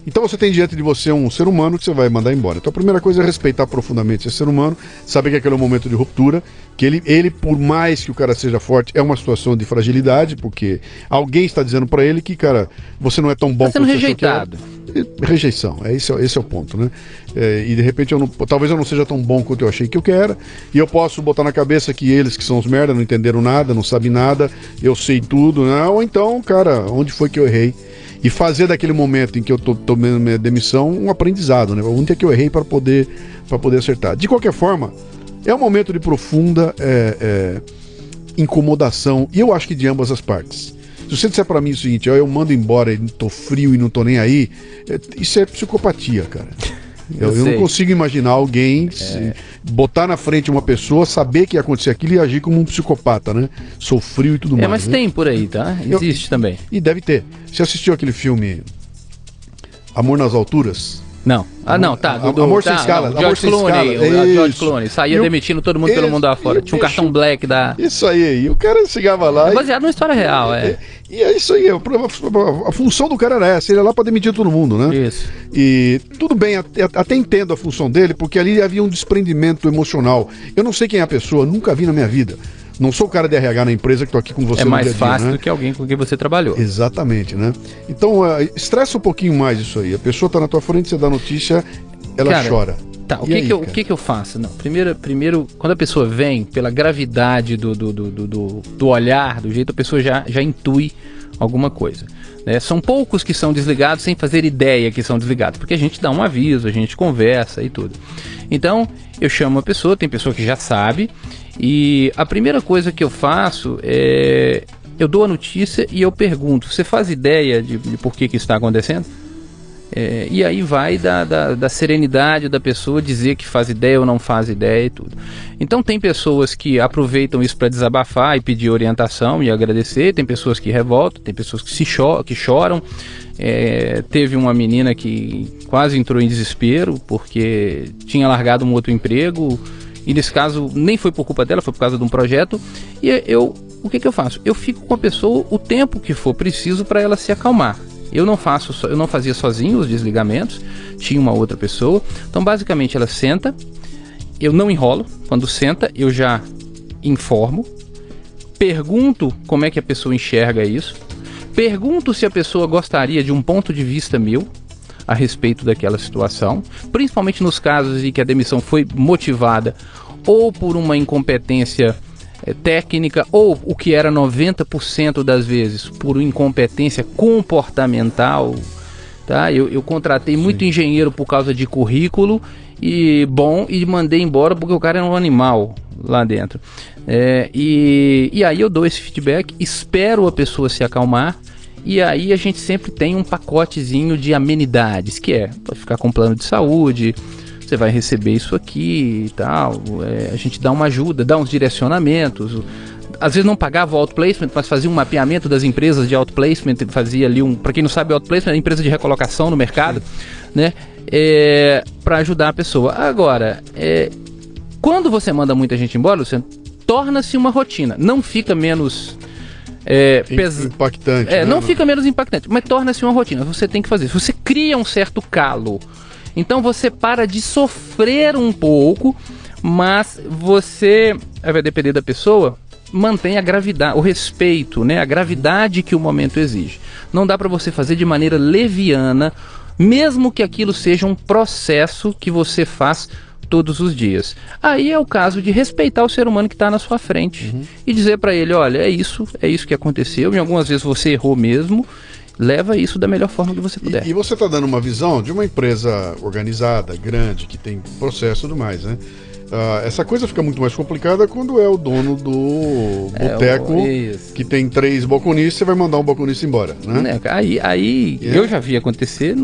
Então você tem diante de você um ser humano que você vai mandar embora. Então a primeira coisa é respeitar profundamente esse ser humano, saber que aquele é um momento de ruptura, que ele, por mais que o cara seja forte, é uma situação de fragilidade, porque alguém está dizendo para ele que, cara, você não é tão bom quanto você rejeitado. Rejeição, esse é o ponto, né? E de repente talvez eu não seja tão bom quanto eu achei que eu quero, e eu posso botar na cabeça que eles que são os merda não entenderam nada, não sabem nada, eu sei tudo, né? Ou então, cara, onde foi que eu errei? E fazer daquele momento em que eu tô tomando minha demissão um aprendizado, né? Onde é que eu errei para poder poder acertar. De qualquer forma, é um momento de profunda incomodação, e eu acho que de ambas as partes. Se você disser pra mim o seguinte, eu mando embora e tô frio e não tô nem aí, isso é psicopatia, cara. Eu não consigo imaginar alguém botar na frente uma pessoa, saber que ia acontecer aquilo e agir como um psicopata, né? Sou frio e tudo mais. Mas tem por aí, tá? Existe também. E deve ter. Você assistiu aquele filme Amor nas Alturas? Não. Não, tá. Amor Sem Escalas. George Clooney. George Clooney. Saía demitindo todo mundo pelo mundo afora. Tinha um cartão black da... Isso aí. E o cara chegava lá... É baseado numa história real, E é isso aí. A função do cara era essa. Ele ia lá pra demitir todo mundo, né? Isso. E tudo bem, até entendo a função dele, porque ali havia um desprendimento emocional. Eu não sei quem é a pessoa, nunca vi na minha vida. Não sou o cara de RH na empresa que tô aqui com você no dia a dia, É mais fácil, né? do que alguém com quem você trabalhou. Exatamente, né? Então, estressa um pouquinho mais isso aí. A pessoa tá na tua frente, você dá notícia, ela chora. Tá, o que eu faço? Não, primeiro, quando a pessoa vem, pela gravidade do olhar, do jeito, a pessoa já intui alguma coisa. Né? São poucos que são desligados sem fazer ideia que são desligados, porque a gente dá um aviso, a gente conversa e tudo. Então, eu chamo a pessoa, tem pessoa que já sabe, e a primeira coisa que eu faço é... eu dou a notícia e eu pergunto, você faz ideia de por que está acontecendo? E aí vai da serenidade da pessoa dizer que faz ideia ou não faz ideia e tudo. Então tem pessoas que aproveitam isso para desabafar e pedir orientação e agradecer, tem pessoas que revoltam, tem pessoas que choram. Teve uma menina que quase entrou em desespero porque tinha largado um outro emprego, e nesse caso nem foi por culpa dela, foi por causa de um projeto. E o que eu faço? Eu fico com a pessoa o tempo que for preciso para ela se acalmar. Eu não fazia sozinho os desligamentos, tinha uma outra pessoa. Então basicamente ela senta, eu não enrolo, quando senta eu já informo, pergunto como é que a pessoa enxerga isso, pergunto se a pessoa gostaria de um ponto de vista meu a respeito daquela situação, principalmente nos casos em que a demissão foi motivada ou por uma incompetência técnica, ou o que era 90% das vezes por incompetência comportamental, tá? Eu contratei muito engenheiro por causa de currículo e mandei embora porque o cara era um animal lá dentro. E aí eu dou esse feedback, espero a pessoa se acalmar. E aí a gente sempre tem um pacotezinho de amenidades, que pode ficar com plano de saúde, você vai receber isso aqui e tal, a gente dá uma ajuda, dá uns direcionamentos. Às vezes não pagava o outplacement, mas fazia um mapeamento das empresas de outplacement, fazia ali para quem não sabe, outplacement é empresa de recolocação no mercado, né? Para ajudar a pessoa. Agora, quando você manda muita gente embora, Luciano, torna-se uma rotina, não fica menos... impactante. Não fica menos impactante, mas torna-se uma rotina. Você tem que fazer isso. Você cria um certo calo. Então você para de sofrer um pouco, mas você, vai depender da pessoa, mantém a gravidade, o respeito, né? A gravidade que o momento exige. Não dá para você fazer de maneira leviana, mesmo que aquilo seja um processo que você faz todos os dias. Aí é o caso de respeitar o ser humano que está na sua frente e dizer para ele, olha, é isso que aconteceu, e algumas vezes você errou mesmo, leva isso da melhor forma que você puder. E você está dando uma visão de uma empresa organizada, grande, que tem processo e tudo mais, né? Essa coisa fica muito mais complicada quando é o dono do boteco que tem 3 balconistas, você vai mandar um balconista embora, né? Eu já vi acontecer,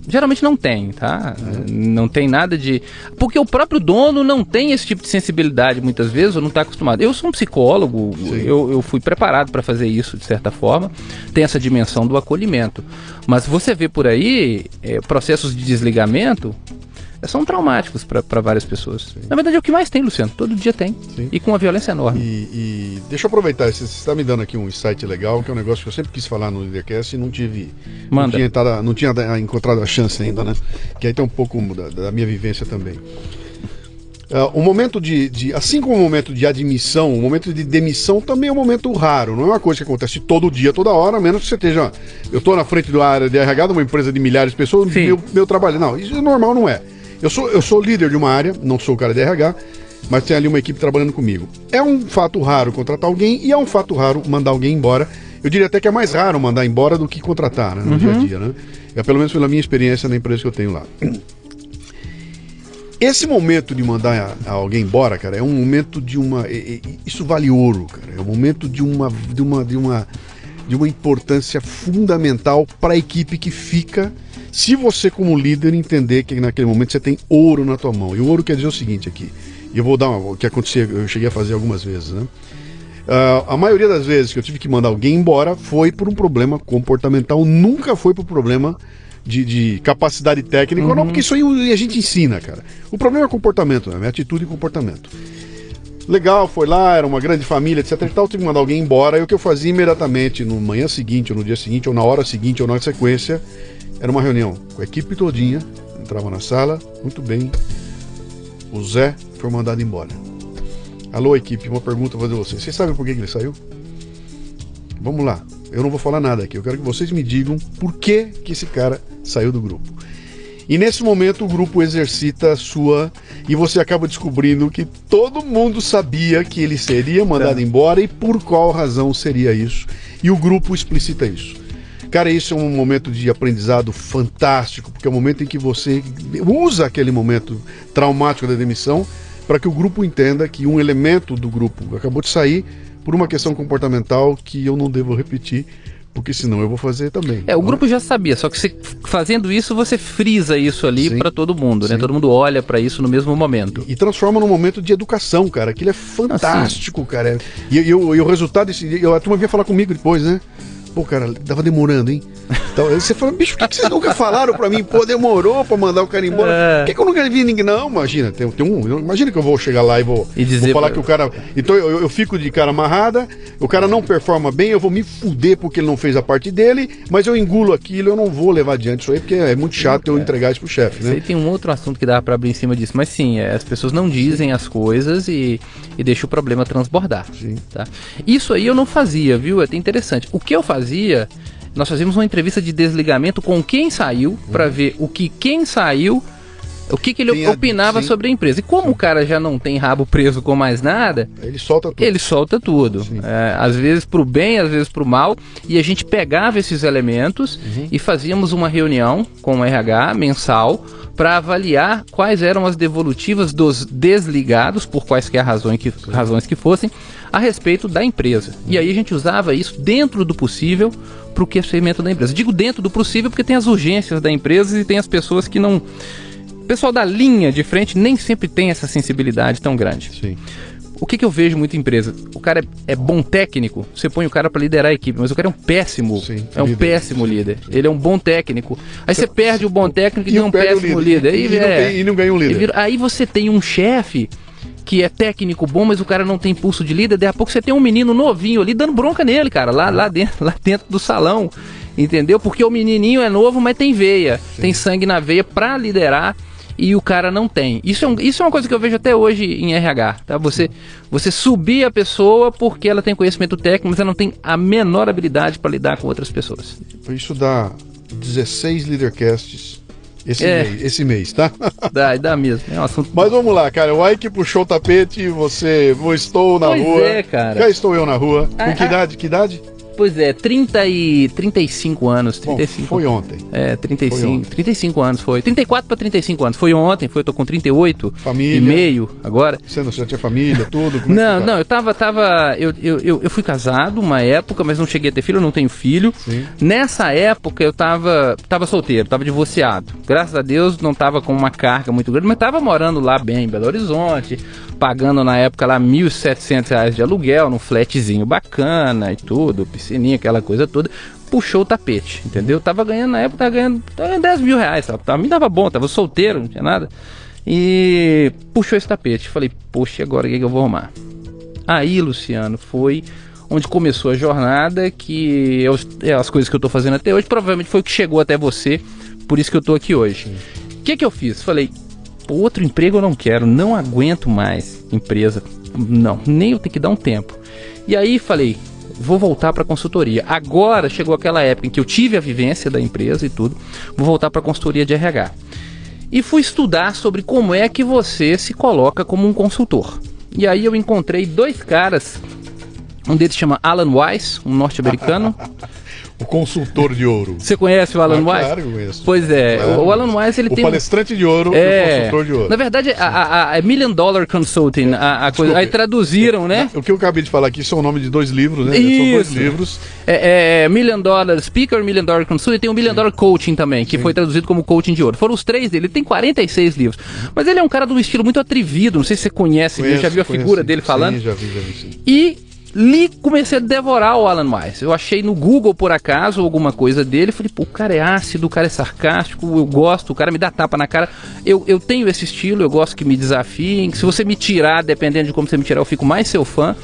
geralmente não tem, tá? Não tem nada de... Porque o próprio dono não tem esse tipo de sensibilidade muitas vezes, ou não está acostumado. Eu sou um psicólogo, eu fui preparado para fazer isso de certa forma, tem essa dimensão do acolhimento. Mas você vê por aí processos de desligamento são traumáticos para várias pessoas. Na verdade é o que mais tem, Luciano, todo dia tem. E com uma violência enorme. E deixa eu aproveitar, você está me dando aqui um insight legal, que é um negócio que eu sempre quis falar no Leadercast e não tinha encontrado a chance ainda, né? Que aí tem um pouco da minha vivência também. O momento assim como o momento de admissão, o momento de demissão também é um momento raro, não é uma coisa que acontece todo dia, toda hora, a menos que você esteja... Eu estou na frente da área de RH de uma empresa de milhares de pessoas, meu trabalho... Não, isso é normal, não é. Eu sou líder de uma área, não sou o cara de RH, mas tem ali uma equipe trabalhando comigo. É um fato raro contratar alguém e é um fato raro mandar alguém embora. Eu diria até que é mais raro mandar embora do que contratar, né, no dia a dia, né? Pelo menos pela minha experiência na empresa que eu tenho lá. Esse momento de mandar alguém embora, cara, é um momento de uma... Isso vale ouro, cara. É um momento de uma importância fundamental para a equipe que fica, se você como líder entender que naquele momento você tem ouro na tua mão. E o ouro quer dizer o seguinte aqui, e eu vou dar o que aconteceu, eu cheguei a fazer algumas vezes, né? A maioria das vezes que eu tive que mandar alguém embora foi por um problema comportamental, nunca foi por problema de capacidade técnica, não, porque isso aí a gente ensina, cara. O problema é comportamento, né? É atitude e comportamento. Legal, foi lá, era uma grande família, etc e tal, tive que mandar alguém embora, e o que eu fazia imediatamente, no manhã seguinte, ou no dia seguinte, ou na hora seguinte, ou na sequência, era uma reunião com a equipe todinha, entrava na sala, muito bem, o Zé foi mandado embora. Alô, equipe, uma pergunta vou fazer a vocês. Vocês sabem por que ele saiu? Vamos lá, eu não vou falar nada aqui, eu quero que vocês me digam por que esse cara saiu do grupo. E nesse momento o grupo exercita a sua... E você acaba descobrindo que todo mundo sabia que ele seria mandado embora e por qual razão seria isso. E o grupo explicita isso. Cara, isso é um momento de aprendizado fantástico, porque é o momento em que você usa aquele momento traumático da demissão para que o grupo entenda que um elemento do grupo acabou de sair por uma questão comportamental que eu não devo repetir, porque senão eu vou fazer também. O grupo já sabia, só que você, fazendo isso, você frisa isso ali para todo mundo, né? Todo mundo olha para isso no mesmo momento. E transforma num momento de educação, cara. Aquilo é fantástico, cara. E o resultado desse dia, a turma vinha falar comigo depois, né? Pô, cara, tava demorando, hein? Então, você fala, bicho, por que vocês nunca falaram pra mim? Pô, demorou pra mandar o cara embora. Por que eu nunca vi ninguém? Não, imagina, imagina que eu vou chegar lá e vou falar que o cara... Então eu fico de cara amarrada, o cara não performa bem, eu vou me fuder porque ele não fez a parte dele, mas eu engulo aquilo, eu não vou levar adiante isso aí, porque é muito chato eu entregar isso pro chefe, né? Aí tem um outro assunto que dá pra abrir em cima disso, mas sim, as pessoas não dizem as coisas e deixam o problema transbordar. Sim. Tá? Isso aí eu não fazia, viu? É até interessante. O que eu fazia, nós fazíamos uma entrevista de desligamento com quem saiu, para ver quem saiu, o que ele opinava sobre a empresa. E como o cara já não tem rabo preso com mais nada, ele solta tudo. Às vezes pro bem, às vezes pro mal. E a gente pegava esses elementos e fazíamos uma reunião com o RH mensal para avaliar quais eram as devolutivas dos desligados, por quaisquer razões que fossem, a respeito da empresa. E aí a gente usava isso dentro do possível para o crescimento da empresa. Digo dentro do possível porque tem as urgências da empresa e tem as pessoas que não... O pessoal da linha de frente nem sempre tem essa sensibilidade tão grande. Sim. O que eu vejo muito em empresa? O cara é bom técnico, você põe o cara para liderar a equipe, mas o cara é um péssimo, péssimo líder. Ele é um bom técnico. Aí você perde o bom técnico e tem um péssimo líder. E não ganha um líder. Aí você tem um chefe que é técnico bom, mas o cara não tem impulso de líder. Daí a pouco você tem um menino novinho ali dando bronca nele, cara, lá dentro do salão, entendeu? Porque o menininho é novo, mas tem veia, tem sangue na veia para liderar. E o cara não tem. Isso é uma coisa que eu vejo até hoje em RH, tá? Você subir a pessoa porque ela tem conhecimento técnico, mas ela não tem a menor habilidade para lidar com outras pessoas. Isso dá 16 Leadercasts esse mês, tá? Dá mesmo. É um assunto... Mas vamos lá, cara. O Ike puxou o tapete, estou na rua. Cara. Já estou eu na rua. Com que idade? Pois é, 35 anos. 35. Bom, foi ontem. 35 anos foi. 34 para 35 anos. Foi ontem, eu tô com 38 família, e meio agora. Você já tinha família, tudo? Não, eu fui casado uma época, mas não cheguei a ter filho, eu não tenho filho. Sim. Nessa época eu tava solteiro, tava divorciado. Graças a Deus não tava com uma carga muito grande, mas tava morando lá bem em Belo Horizonte, pagando na época lá R$1.700 de aluguel, num flatzinho bacana e tudo, piscininha, aquela coisa toda. Puxou o tapete, entendeu? Tava ganhando na época, tava ganhando R$10 mil, me dava bom, tava solteiro, não tinha nada. E puxou esse tapete, falei, poxa, agora o que eu vou arrumar? Aí, Luciano, foi onde começou a jornada, que é as coisas que eu tô fazendo até hoje, provavelmente foi o que chegou até você, por isso que eu tô aqui hoje. O que eu fiz? Falei, outro emprego eu não quero, não aguento mais empresa, não, nem eu tenho que dar um tempo. E aí falei, vou voltar para consultoria. Agora chegou aquela época em que eu tive a vivência da empresa e tudo, vou voltar para consultoria de RH. E fui estudar sobre como é que você se coloca como um consultor. E aí eu encontrei dois caras, um deles chama Alan Weiss, um norte-americano. O consultor de ouro. Você conhece o Alan Weiss? Claro que eu conheço. Pois é, Claro. o Alan Weiss, ele O tem... palestrante de ouro e o consultor de ouro. Na verdade, é Million Dollar Consulting, a coisa. Aí traduziram, né? O que eu acabei de falar aqui são o nome de 2 livros, né? Isso. São 2 livros. Million Dollar Speaker, Million Dollar Consulting, e tem o Million Dollar Coaching também, que foi traduzido como Coaching de Ouro. Foram os 3 dele, ele tem 46 livros. Mas ele é um cara de um estilo muito atrevido, não sei se você conhece, já viu a figura dele falando? Sim, já vi, sim. E comecei a devorar o Alan Weiss. Eu achei no Google, por acaso, alguma coisa dele. Falei, pô, o cara é ácido, o cara é sarcástico, eu gosto, o cara me dá tapa na cara. Eu tenho esse estilo, eu gosto que me desafiem. Se você me tirar, dependendo de como você me tirar, eu fico mais seu fã.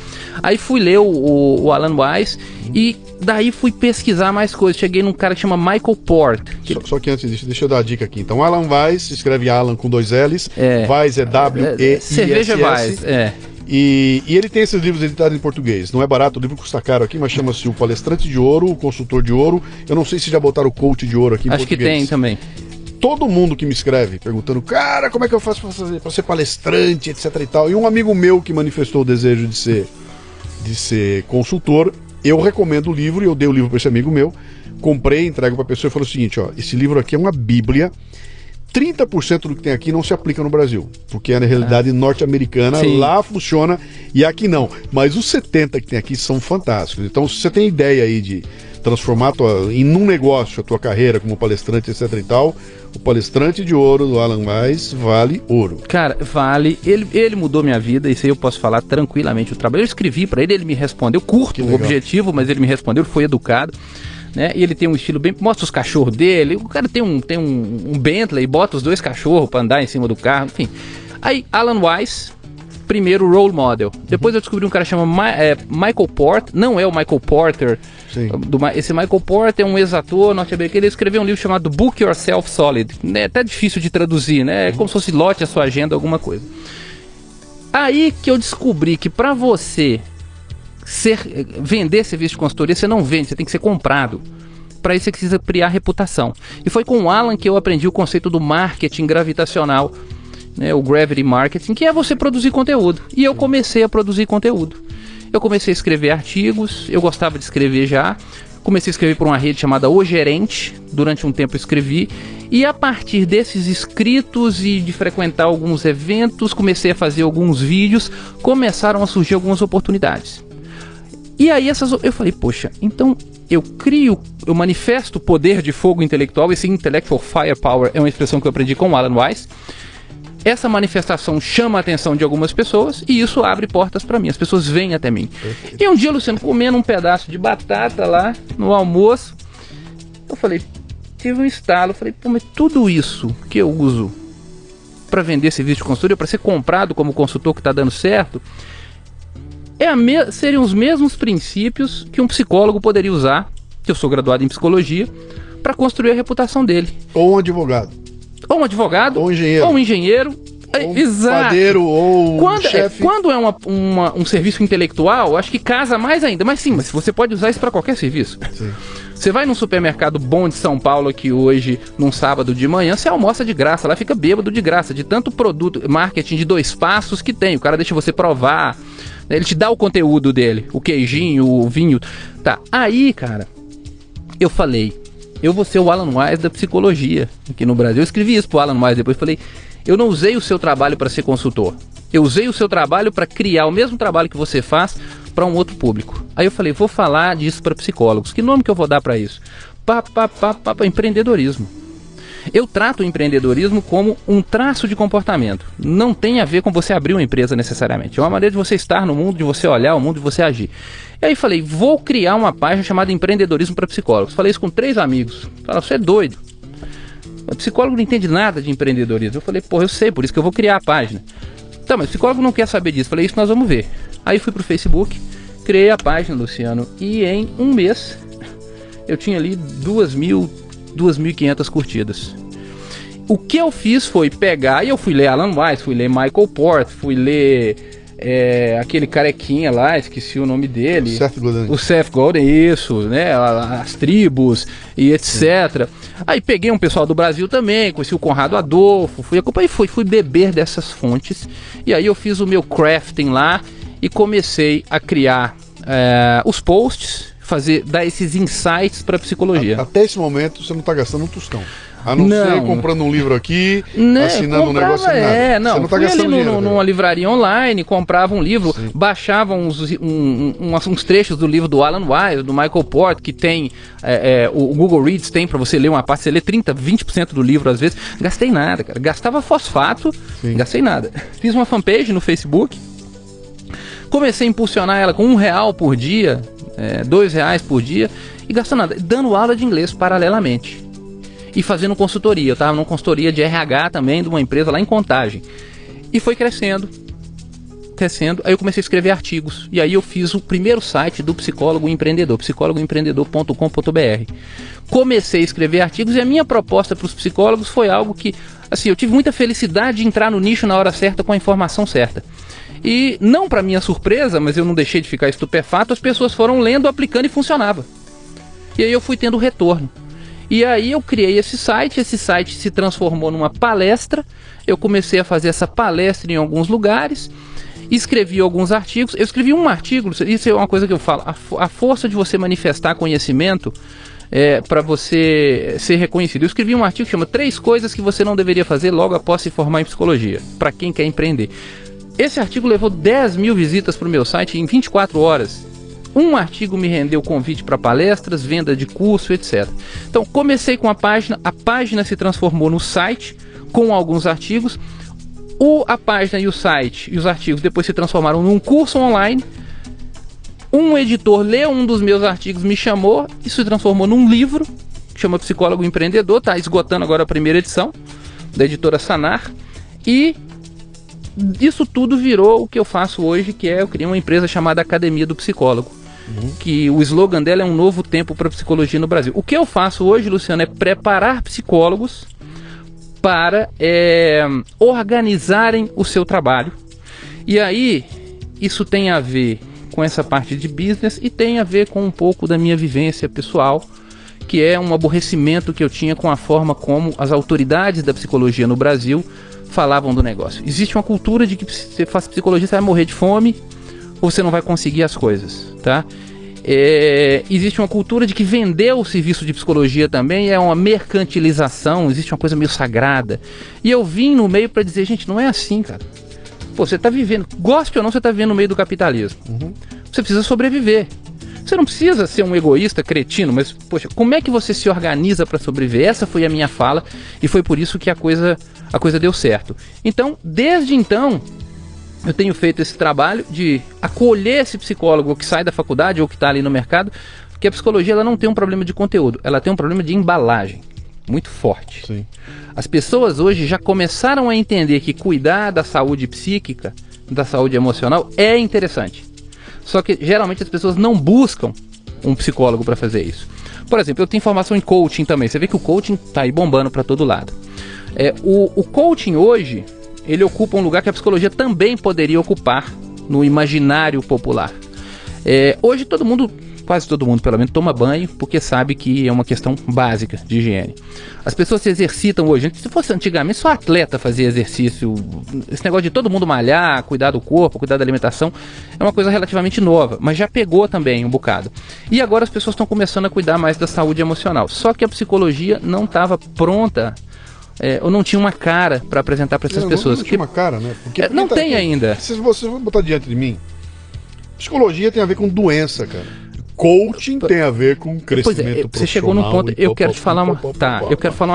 Aí fui ler o Alan Weiss e daí fui pesquisar mais coisas. Cheguei num cara que chama Michael Port. Só que antes disso, deixa eu dar a dica aqui. Então, Alan Weiss, escreve Alan com 2 L's. Weiss é W-E-I-S-S. Cerveja Weiss, E ele tem esses livros editados em português. Não é barato, o livro custa caro aqui, mas chama-se O Palestrante de Ouro, O Consultor de Ouro. Eu não sei se já botaram o Coach de Ouro aqui em português. Acho que tem também. Todo mundo que me escreve perguntando, cara, como é que eu faço para ser palestrante, etc e tal. E um amigo meu que manifestou o desejo de ser consultor, eu recomendo o livro, e eu dei o livro para esse amigo meu, comprei, entrego para a pessoa e falei o seguinte, ó, esse livro aqui é uma bíblia. 30% do que tem aqui não se aplica no Brasil, porque é na realidade norte-americana, lá funciona e aqui não. Mas os 70 que tem aqui são fantásticos. Então, se você tem ideia aí de transformar em um negócio a tua carreira como palestrante, etc e tal, o Palestrante de Ouro do Alan Weiss vale ouro. Cara, vale. Ele mudou minha vida, isso aí eu posso falar tranquilamente. O trabalho eu escrevi para ele me respondeu, curto o objetivo, mas ele me respondeu, ele foi educado. Né? E ele tem um estilo bem... Mostra os cachorros dele. O cara tem um Bentley, bota os 2 cachorros pra andar em cima do carro, enfim. Aí, Alan Weiss, primeiro role model. Depois eu descobri um cara que chama Michael Port. Não é o Michael Porter. Esse Michael Port é um ex-ator norte-americano. Ele escreveu um livro chamado Book Yourself Solid. É até difícil de traduzir, né? É como se fosse lote a sua agenda, alguma coisa. Aí que eu descobri que pra você... vender serviço de consultoria, você não vende, você tem que ser comprado. Para isso você precisa criar reputação. E foi com o Alan que eu aprendi o conceito do marketing gravitacional, né, o gravity marketing, que é você produzir conteúdo. E eu comecei a produzir conteúdo. Eu comecei a escrever artigos, eu gostava de escrever já. Comecei a escrever por uma rede chamada O Gerente. Durante um tempo eu escrevi. E a partir desses escritos e de frequentar alguns eventos, comecei a fazer alguns vídeos, começaram a surgir algumas oportunidades. E aí eu falei, poxa, então eu manifesto o poder de fogo intelectual. Esse intellectual firepower é uma expressão que eu aprendi com o Alan Weiss. Essa manifestação chama a atenção de algumas pessoas e isso abre portas para mim, as pessoas vêm até mim. E um dia, Luciano, comendo um pedaço de batata lá no almoço, eu falei, tive um estalo, falei, pô, mas tudo isso que eu uso para vender serviço de consultoria, para ser comprado como consultor que está dando certo, seriam os mesmos princípios que um psicólogo poderia usar, que eu sou graduado em psicologia, para construir a reputação dele. Ou um advogado. Ou um advogado. Ou um engenheiro. Ou um engenheiro. Ou um padeiro, ou um chefe. Quando é um serviço intelectual, acho que casa mais ainda. Mas sim, mas você pode usar isso para qualquer serviço. Sim. Você vai num supermercado bom de São Paulo aqui hoje, num sábado de manhã, você almoça de graça, lá fica bêbado de graça, de tanto produto, marketing de 2 passos que tem. O cara deixa você provar, ele te dá o conteúdo dele, o queijinho, o vinho. Tá, aí, cara, eu falei, eu vou ser o Alan Weiss da psicologia aqui no Brasil. Eu escrevi isso pro Alan Weiss, depois falei, eu não usei o seu trabalho para ser consultor. Eu usei o seu trabalho para criar o mesmo trabalho que você faz para um outro público. Aí eu falei, vou falar disso para psicólogos. Que nome que eu vou dar para isso? Empreendedorismo. Eu trato o empreendedorismo como um traço de comportamento. Não tem a ver com você abrir uma empresa necessariamente. É uma maneira de você estar no mundo, de você olhar o mundo, de você agir. E aí falei, vou criar uma página chamada Empreendedorismo para Psicólogos. Falei isso com 3 amigos. Falaram, você é doido. O psicólogo não entende nada de empreendedorismo. Eu falei, eu sei, por isso que eu vou criar a página. Tá, mas o psicólogo não quer saber disso. Falei, isso nós vamos ver. Aí fui pro Facebook, criei a página, Luciano, e em um mês eu tinha ali 2.500 curtidas. O que eu fiz foi pegar, e eu fui ler Alan Weiss, fui ler Michael Port, fui ler aquele carequinha lá, esqueci o nome dele. O Seth Godin, isso, né? As tribos e etc. Aí peguei um pessoal do Brasil também, conheci o Conrado Adolfo, fui beber dessas fontes. E aí eu fiz o meu crafting lá e comecei a criar os posts, dar esses insights para psicologia. Até esse momento você não está gastando um tostão. A não Não. ser comprando um livro aqui, Né, assinando um negócio nada. Você não tá fui gastando ali dinheiro. numa livraria online, comprava um livro, Sim. baixava uns trechos do livro do Alan Weil, do Michael Porter, que tem, o Google Reads tem pra você ler uma parte, você lê 30, 20% do livro às vezes. Gastei nada, cara. Gastava fosfato, Sim. gastei nada. Fiz uma fanpage no Facebook, comecei a impulsionar ela com R$1 por dia, R$2 por dia, e gastando nada, dando aula de inglês paralelamente. E fazendo consultoria. Eu estava numa consultoria de RH também, de uma empresa lá em Contagem. E foi crescendo. Aí eu comecei a escrever artigos. E aí eu fiz o primeiro site do Psicólogo Empreendedor, psicólogoempreendedor.com.br. Comecei a escrever artigos e a minha proposta para os psicólogos foi algo que, assim, eu tive muita felicidade de entrar no nicho na hora certa com a informação certa. E não para minha surpresa, mas eu não deixei de ficar estupefato, as pessoas foram lendo, aplicando e funcionava. E aí eu fui tendo retorno. E aí eu criei esse site se transformou numa palestra, eu comecei a fazer essa palestra em alguns lugares, escrevi alguns artigos, eu escrevi um artigo, isso é uma coisa que eu falo, a força de você manifestar conhecimento para você ser reconhecido. Eu escrevi um artigo que chama 3 coisas que você não deveria fazer logo após se formar em psicologia, para quem quer empreender. Esse artigo levou 10 mil visitas para o meu site em 24 horas. Um artigo me rendeu convite para palestras, venda de curso, etc. Então, comecei com a página se transformou no site, com alguns artigos. A página e o site e os artigos depois se transformaram num curso online. Um editor leu um dos meus artigos, me chamou, isso se transformou num livro, que chama Psicólogo Empreendedor, está esgotando agora a primeira edição, da editora Sanar. E isso tudo virou o que eu faço hoje, que eu criei uma empresa chamada Academia do Psicólogo. Que o slogan dela é um novo tempo para a psicologia no Brasil. O que eu faço hoje, Luciano, é preparar psicólogos para organizarem o seu trabalho. E aí, isso tem a ver com essa parte de business e tem a ver com um pouco da minha vivência pessoal, que é um aborrecimento que eu tinha com a forma como as autoridades da psicologia no Brasil falavam do negócio. Existe uma cultura de que você faz psicologia, você vai morrer de fome, ou você não vai conseguir as coisas, tá? Existe uma cultura de que vender o serviço de psicologia também é uma mercantilização, existe uma coisa meio sagrada. E eu vim no meio para dizer, gente, não é assim, cara. Pô, você tá vivendo, goste ou não, você tá vivendo no meio do capitalismo. Você precisa sobreviver. Você não precisa ser um egoísta, cretino, mas, poxa, como é que você se organiza para sobreviver? Essa foi a minha fala e foi por isso que a coisa deu certo. Então, desde então, eu tenho feito esse trabalho de acolher esse psicólogo que sai da faculdade ou que está ali no mercado, porque a psicologia ela não tem um problema de conteúdo, ela tem um problema de embalagem muito forte. Sim. As pessoas hoje já começaram a entender que cuidar da saúde psíquica, da saúde emocional é interessante. Só que geralmente as pessoas não buscam um psicólogo para fazer isso. Por exemplo, eu tenho formação em coaching também. Você vê que o coaching está aí bombando para todo lado. O coaching hoje, ele ocupa um lugar que a psicologia também poderia ocupar no imaginário popular. Hoje todo mundo, quase todo mundo pelo menos, toma banho porque sabe que é uma questão básica de higiene. As pessoas se exercitam hoje. Se fosse antigamente, só atleta fazia exercício. Esse negócio de todo mundo malhar, cuidar do corpo, cuidar da alimentação, é uma coisa relativamente nova, mas já pegou também um bocado. E agora as pessoas estão começando a cuidar mais da saúde emocional. Só que a psicologia não estava pronta, ou não tinha uma cara para apresentar para essas pessoas. Não tinha uma cara, né? Porque não tem ainda. Se você botar diante de mim, psicologia tem a ver com doença, cara. Coaching tem a ver com crescimento profissional. Você chegou num ponto, eu quero te falar uma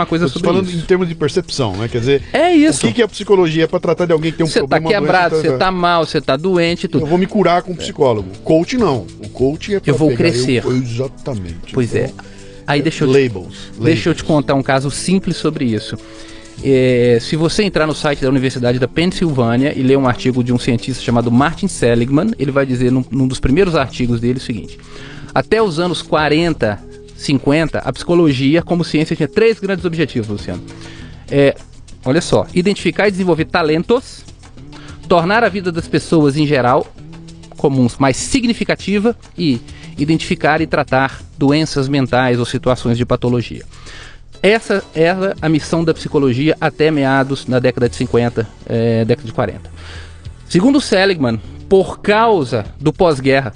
coisa sobre isso. Falando em termos de percepção, né? Quer dizer, isso. O que é a psicologia? É para tratar de alguém que tem um problema. Você tá quebrado, você tá mal, você tá doente, tudo. Eu vou me curar com um psicólogo. Coaching não. O coaching é para eu vou crescer. Exatamente. Pois é. Aí deixa eu te contar um caso simples sobre isso. Se você entrar no site da Universidade da Pensilvânia e ler um artigo de um cientista chamado Martin Seligman, ele vai dizer num dos primeiros artigos dele o seguinte: até os anos 40, 50, a psicologia como ciência tinha 3 grandes objetivos, Luciano. Olha só, identificar e desenvolver talentos, tornar a vida das pessoas em geral comuns mais significativa e identificar e tratar doenças mentais ou situações de patologia. Essa era a missão da psicologia até meados na década de 50, década de 40. Segundo Seligman, por causa do pós-guerra,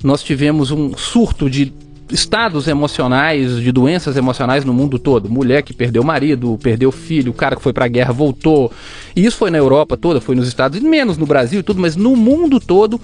nós tivemos um surto de estados emocionais, de doenças emocionais no mundo todo. Mulher que perdeu o marido, perdeu o filho, o cara que foi pra guerra voltou. E isso foi na Europa toda, foi nos Estados Unidos, menos no Brasil e tudo, mas no mundo todo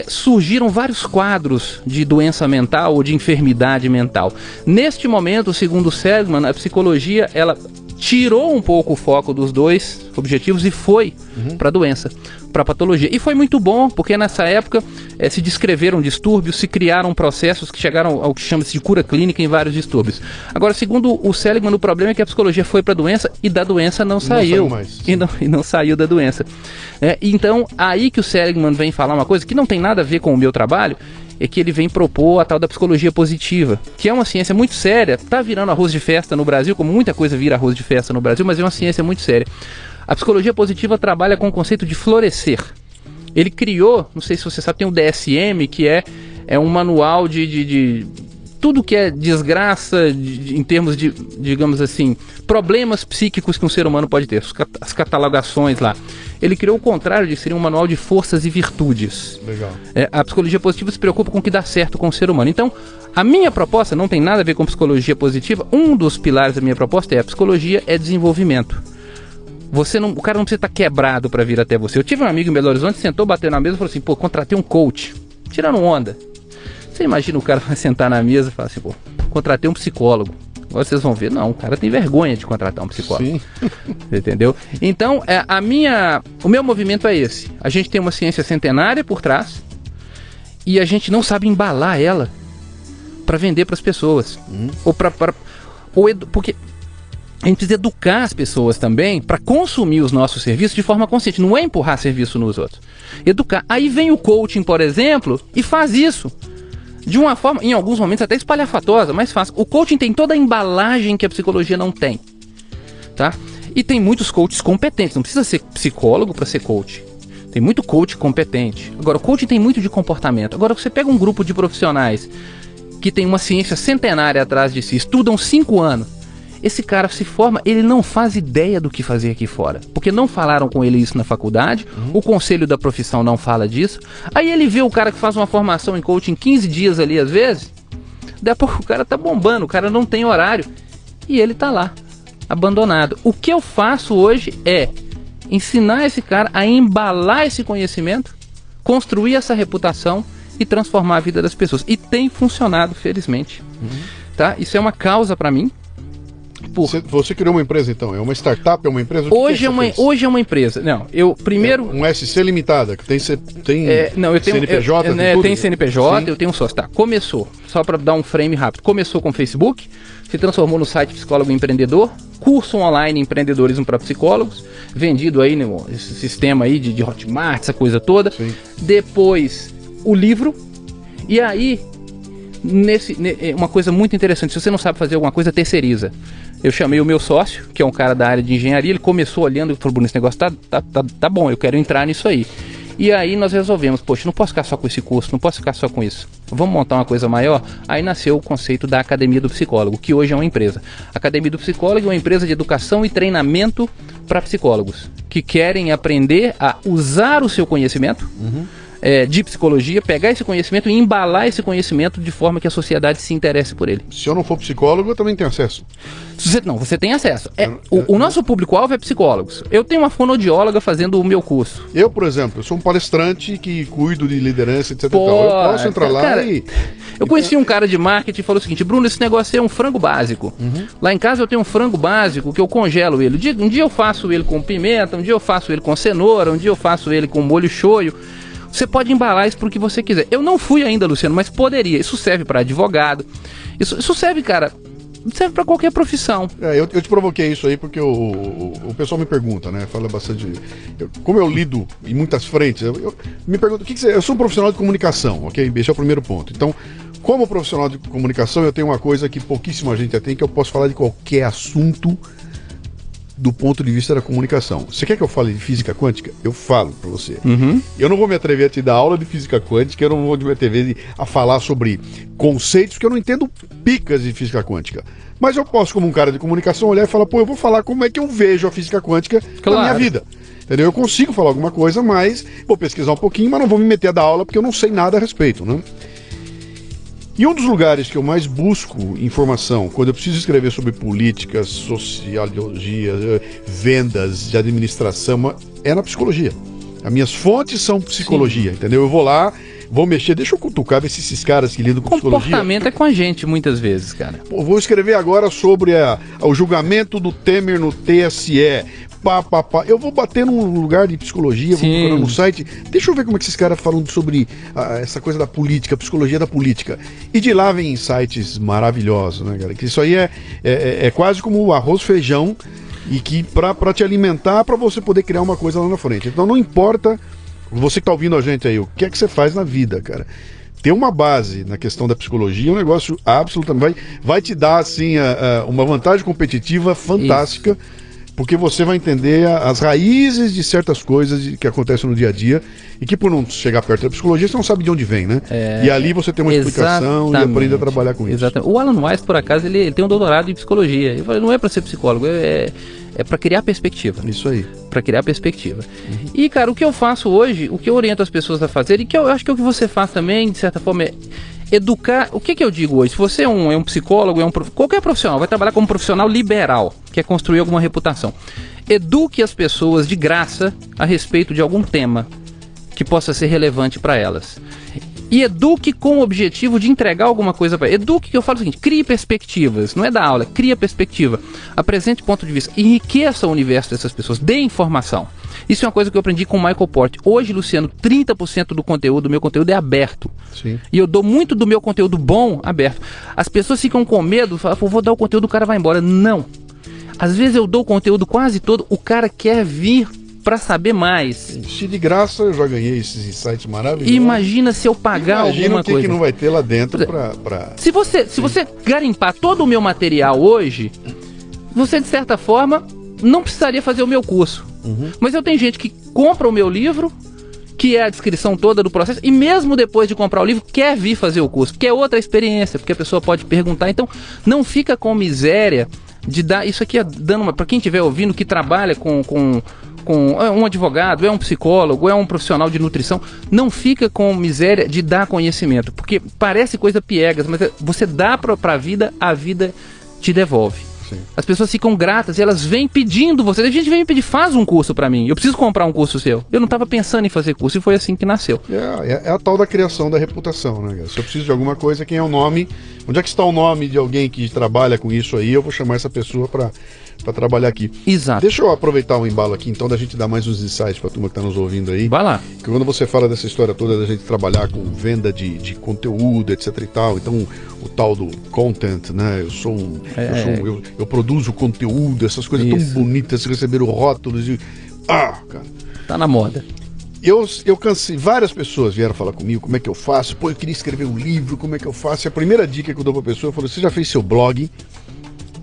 surgiram vários quadros de doença mental ou de enfermidade mental. Neste momento, segundo Seligman, a psicologia, ela tirou um pouco o foco dos dois objetivos e foi para a doença, para a patologia. E foi muito bom, porque nessa época se descreveram distúrbios, se criaram processos que chegaram ao que chama-se de cura clínica em vários distúrbios. Agora, segundo o Seligman, o problema é que a psicologia foi para a doença e da doença não saiu. E não saiu da doença. Então, aí que o Seligman vem falar uma coisa que não tem nada a ver com o meu trabalho, é que ele vem propor a tal da psicologia positiva, que é uma ciência muito séria, tá virando arroz de festa no Brasil, como muita coisa vira arroz de festa no Brasil, mas é uma ciência muito séria. A psicologia positiva trabalha com o conceito de florescer. Ele criou, não sei se você sabe, tem o DSM, que é um manual de tudo que é desgraça em termos de, digamos assim, problemas psíquicos que um ser humano pode ter, as catalogações lá. Ele criou o contrário, de seria um manual de forças e virtudes. Legal. A psicologia positiva se preocupa com o que dá certo com o ser humano. Então, a minha proposta não tem nada a ver com psicologia positiva. Um dos pilares da minha proposta é a psicologia é desenvolvimento. O cara não precisa estar quebrado para vir até você. Eu tive um amigo em Belo Horizonte, sentou, bateu na mesa e falou assim, pô, contratei um coach, tirando onda. Você imagina o cara vai sentar na mesa e falar assim, pô, contratei um psicólogo. Agora vocês vão ver, não, o cara tem vergonha de contratar um psicólogo. Sim. Entendeu? Então, o meu movimento é esse. A gente tem uma ciência centenária por trás e a gente não sabe embalar ela para vender para as pessoas. Porque a gente precisa educar as pessoas também para consumir os nossos serviços de forma consciente. Não é empurrar serviço nos outros. Educar. Aí vem o coaching, por exemplo, e faz isso. De uma forma, em alguns momentos até espalhafatosa, mas fácil. O coaching tem toda a embalagem que a psicologia não tem, tá? E tem muitos coaches competentes, não precisa ser psicólogo para ser coach. Tem muito coach competente. Agora, o coaching tem muito de comportamento. Agora, você pega um grupo de profissionais que tem uma ciência centenária atrás de si, estudam 5 anos. Esse cara se forma, ele não faz ideia do que fazer aqui fora. Porque não falaram com ele isso na faculdade, o conselho da profissão não fala disso. Aí ele vê o cara que faz uma formação em coaching 15 dias ali, às vezes. Daí a pouco o cara tá bombando, o cara não tem horário. E ele tá lá, abandonado. O que eu faço hoje é ensinar esse cara a embalar esse conhecimento, construir essa reputação e transformar a vida das pessoas. E tem funcionado, felizmente. Tá? Isso é uma causa para mim. Você criou uma empresa, então? É uma startup? É uma empresa? Hoje é uma empresa. Não, eu primeiro... um SC limitada, que tem não, eu tenho, CNPJ? Tem CNPJ, eu tenho um sócio. Tá, começou, só para dar um frame rápido, começou com o Facebook, se transformou no site Psicólogo Empreendedor, curso online Empreendedorismo para Psicólogos, vendido aí nesse sistema aí de Hotmart, essa coisa toda. Sim. Depois, o livro, e aí... uma coisa muito interessante, se você não sabe fazer alguma coisa, terceiriza. Eu chamei o meu sócio, que é um cara da área de engenharia, ele começou olhando e falou, Bruno, esse negócio tá bom, eu quero entrar nisso aí. E aí nós resolvemos, poxa, não posso ficar só com esse curso, não posso ficar só com isso. Vamos montar uma coisa maior? Aí nasceu o conceito da Academia do Psicólogo, que hoje é uma empresa. A Academia do Psicólogo é uma empresa de educação e treinamento para psicólogos, que querem aprender a usar o seu conhecimento, de psicologia, pegar esse conhecimento e embalar esse conhecimento de forma que a sociedade se interesse por ele. Se eu não for psicólogo, eu também tenho acesso. Você tem acesso. O nosso público-alvo é psicólogos. Eu tenho uma fonoaudióloga fazendo o meu curso. Eu, por exemplo, eu sou um palestrante que cuido de liderança, etc. Eu posso entrar lá e... Eu conheci um cara de marketing e falou o seguinte, Bruno, esse negócio é um frango básico. Lá em casa eu tenho um frango básico que eu congelo ele. Um dia eu faço ele com pimenta, um dia eu faço ele com cenoura, um dia eu faço ele com molho shoyu. Você pode embalar isso para o que você quiser. Eu não fui ainda, Luciano, mas poderia. Isso serve para advogado. Isso serve, cara, serve para qualquer profissão. Eu te provoquei isso aí porque o pessoal me pergunta, né? Fala bastante. Como eu lido em muitas frentes, me pergunta, eu sou um profissional de comunicação, ok? Esse é o primeiro ponto. Então, como profissional de comunicação, eu tenho uma coisa que pouquíssima gente tem, que eu posso falar de qualquer assunto do ponto de vista da comunicação. Você quer que eu fale de física quântica? Eu falo para você. Eu não vou me atrever a te dar aula de física quântica, eu não vou me atrever a falar sobre conceitos, porque eu não entendo picas de física quântica. Mas eu posso, como um cara de comunicação, olhar e falar, pô, eu vou falar como é que eu vejo a física quântica na minha vida. Entendeu? Eu consigo falar alguma coisa, mas vou pesquisar um pouquinho, mas não vou me meter a dar aula, porque eu não sei nada a respeito, né? E um dos lugares que eu mais busco informação, quando eu preciso escrever sobre política, sociologia, vendas, de administração, é na psicologia. As minhas fontes são psicologia, entendeu? Eu vou lá, vou mexer, deixa eu cutucar, ver se esses caras que lidam com psicologia... Comportamento é com a gente, muitas vezes, cara. Pô, vou escrever agora sobre o julgamento do Temer no TSE. Eu vou bater num lugar de psicologia, vou procurar no site. Deixa eu ver como é que esses caras falam sobre essa coisa da política, psicologia da política. E de lá vem sites maravilhosos, né, cara? Que isso aí é quase como o arroz, feijão, e que pra te alimentar, pra você poder criar uma coisa lá na frente. Então não importa, você que tá ouvindo a gente aí, o que é que você faz na vida, cara. Ter uma base na questão da psicologia é um negócio absolutamente... Vai te dar, assim, uma vantagem competitiva fantástica. Isso. Porque você vai entender as raízes de certas coisas que acontecem no dia a dia e que por não chegar perto da psicologia, você não sabe de onde vem, né? E ali você tem uma explicação e aprende a trabalhar com isso. O Alan Weiss, por acaso, ele tem um doutorado em psicologia. Eu falei, não é para ser psicólogo, é para criar perspectiva. Isso aí. Para criar perspectiva. E, cara, o que eu faço hoje, o que eu oriento as pessoas a fazer, e que eu acho que é o que você faz também, de certa forma, é educar. O que eu digo hoje? Se você é um psicólogo, qualquer profissional, vai trabalhar como profissional liberal, quer construir alguma reputação. Eduque as pessoas de graça a respeito de algum tema que possa ser relevante para elas. E eduque com o objetivo de entregar alguma coisa para elas. Eduque, que eu falo o seguinte, crie perspectivas, não é da aula, cria perspectiva, apresente ponto de vista, enriqueça o universo dessas pessoas, dê informação. Isso é uma coisa que eu aprendi com o Michael Porter. Hoje, Luciano, 30% do meu conteúdo é aberto. Sim. E eu dou muito do meu conteúdo bom aberto. As pessoas ficam com medo, falam, vou dar o conteúdo, o cara vai embora. Não. Às vezes eu dou o conteúdo quase todo, o cara quer vir para saber mais. Se de graça eu já ganhei esses insights maravilhosos. Imagina se eu pagar alguma coisa. Imagina o que não vai ter lá dentro pra... Se você garimpar todo o meu material hoje, você de certa forma não precisaria fazer o meu curso. Mas eu tenho gente que compra o meu livro, que é a descrição toda do processo, e mesmo depois de comprar o livro, quer vir fazer o curso, porque é outra experiência, porque a pessoa pode perguntar. Então, não fica com miséria de dar... Isso aqui é dando para quem estiver ouvindo, que trabalha com um advogado, é um psicólogo, é um profissional de nutrição, não fica com miséria de dar conhecimento, porque parece coisa piegas, mas você dá para a vida te devolve. Sim. As pessoas ficam gratas e elas vêm pedindo você. A gente vem pedir, faz um curso para mim, eu preciso comprar um curso seu. Eu não estava pensando em fazer curso e foi assim que nasceu. É a tal da criação da reputação, né? Se eu preciso de alguma coisa, quem é o nome? Onde é que está o nome de alguém que trabalha com isso aí? Eu vou chamar essa pessoa para trabalhar aqui. Exato. Deixa eu aproveitar o embalo aqui, então, da gente dar mais uns insights para a turma que está nos ouvindo aí. Vai lá. Que quando você fala dessa história toda da gente trabalhar com venda de conteúdo, etc e tal, então o tal do content, né? Eu produzo conteúdo, essas coisas tão bonitas, receberam rótulos e... cara. Tá na moda. Eu cansei, várias pessoas vieram falar comigo, como é que eu faço? Pô, eu queria escrever um livro, como é que eu faço? E a primeira dica que eu dou pra pessoa, eu falo, você já fez seu blog?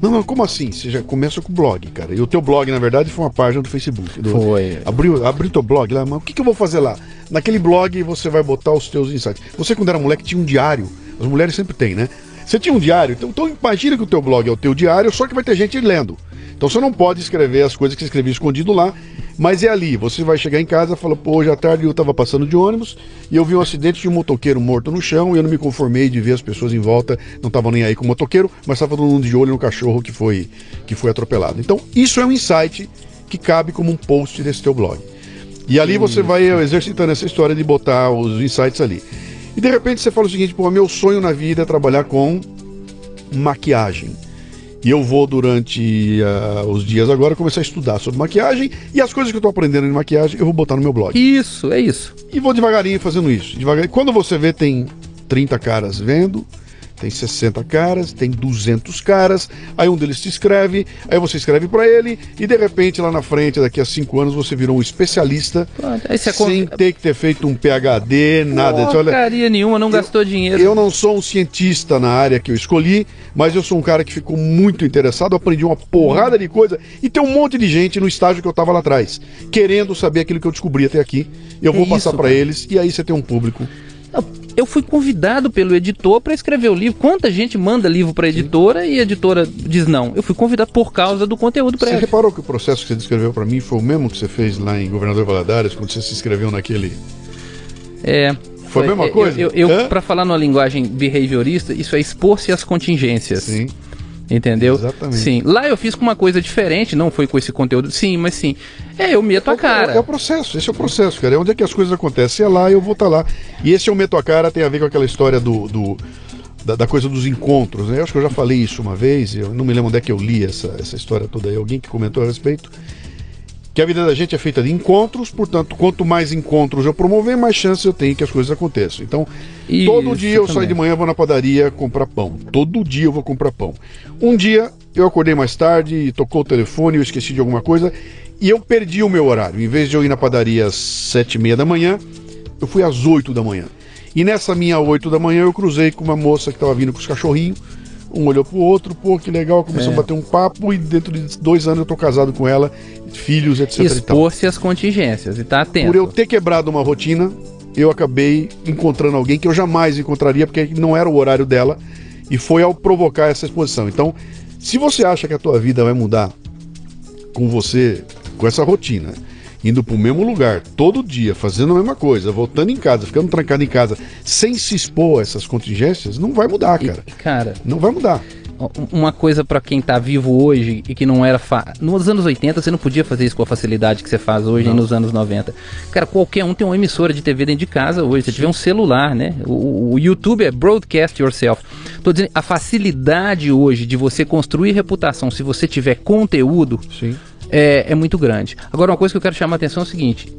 Não, como assim? Você já começa com o blog, cara. E o teu blog, na verdade, foi uma página do Facebook. Foi. Abriu teu blog lá, mas o que eu vou fazer lá? Naquele blog você vai botar os teus insights. Você, quando era moleque, tinha um diário. As mulheres sempre têm, né? Você tinha um diário, então imagina que o teu blog é o teu diário, só que vai ter gente lendo. Então você não pode escrever as coisas que você escrevia escondido lá, mas é ali. Você vai chegar em casa e falar, pô, hoje à tarde eu estava passando de ônibus e eu vi um acidente de um motoqueiro morto no chão e eu não me conformei de ver as pessoas em volta, não estavam nem aí com o motoqueiro, mas estava todo mundo de olho no cachorro que foi atropelado. Então isso é um insight que cabe como um post desse teu blog. E ali você vai exercitando essa história de botar os insights ali. E de repente você fala o seguinte, pô, meu sonho na vida é trabalhar com maquiagem. E eu vou, durante os dias agora, começar a estudar sobre maquiagem e as coisas que eu estou aprendendo em maquiagem eu vou botar no meu blog. Isso, é isso. E vou devagarinho fazendo isso. Devagarinho. Quando você vê, tem 30 caras vendo, tem 60 caras, tem 200 caras, aí um deles te escreve, aí você escreve para ele e de repente lá na frente, daqui a 5 anos, você virou um especialista sem ter que ter feito um PhD, nada. Porcaria nenhuma, não gastou dinheiro. Eu não sou um cientista na área que eu escolhi, mas eu sou um cara que ficou muito interessado, aprendi uma porrada de coisa e tem um monte de gente no estágio que eu estava lá atrás, querendo saber aquilo que eu descobri até aqui. Eu vou passar para eles e aí você tem um público. Eu fui convidado pelo editor para escrever o livro. Quanta gente manda livro para a editora e a editora diz não. Eu fui convidado por causa do conteúdo para ela. Você reparou que o processo que você descreveu para mim foi o mesmo que você fez lá em Governador Valadares, quando você se inscreveu naquele... Foi a mesma coisa? Para falar numa linguagem behaviorista, isso é expor-se às contingências. Sim. Entendeu? Exatamente. Sim. Lá eu fiz com uma coisa diferente, não foi com esse conteúdo. Sim, mas sim. Eu meto a cara. É o processo, esse é o processo, cara. É onde é que as coisas acontecem. É lá, eu vou estar lá. E esse eu meto a cara tem a ver com aquela história da coisa dos encontros, né? Eu acho que eu já falei isso uma vez, eu não me lembro onde é que eu li essa história toda aí, alguém que comentou a respeito. Que a vida da gente é feita de encontros, portanto, quanto mais encontros eu promover, mais chance eu tenho que as coisas aconteçam. Então, todo dia eu saio de manhã, vou na padaria comprar pão. Todo dia eu vou comprar pão. Um dia eu acordei mais tarde, tocou o telefone, eu esqueci de alguma coisa e eu perdi o meu horário. Em vez de eu ir na padaria às 7h30 da manhã, eu fui às 8 da manhã. E nessa minha 8 da manhã eu cruzei com uma moça que estava vindo com os cachorrinhos. Um olhou pro outro, pô, que legal, começou a bater um papo e dentro de 2 anos eu tô casado com ela, filhos, etc. Expor-se às contingências e tá atento. Por eu ter quebrado uma rotina, eu acabei encontrando alguém que eu jamais encontraria, porque não era o horário dela, e foi ao provocar essa exposição. Então, se você acha que a tua vida vai mudar com você, com essa rotina, indo pro mesmo lugar, todo dia, fazendo a mesma coisa, voltando em casa, ficando trancado em casa, sem se expor a essas contingências, não vai mudar, cara. Cara, não vai mudar. Uma coisa pra quem tá vivo hoje e que não era nos anos 80 você não podia fazer isso com a facilidade que você faz hoje nos anos 90. Cara, qualquer um tem uma emissora de TV dentro de casa hoje, se tiver um celular, né? O YouTube é broadcast yourself. Tô dizendo, a facilidade hoje de você construir reputação se você tiver conteúdo. Sim. É muito grande. Agora, uma coisa que eu quero chamar a atenção é o seguinte,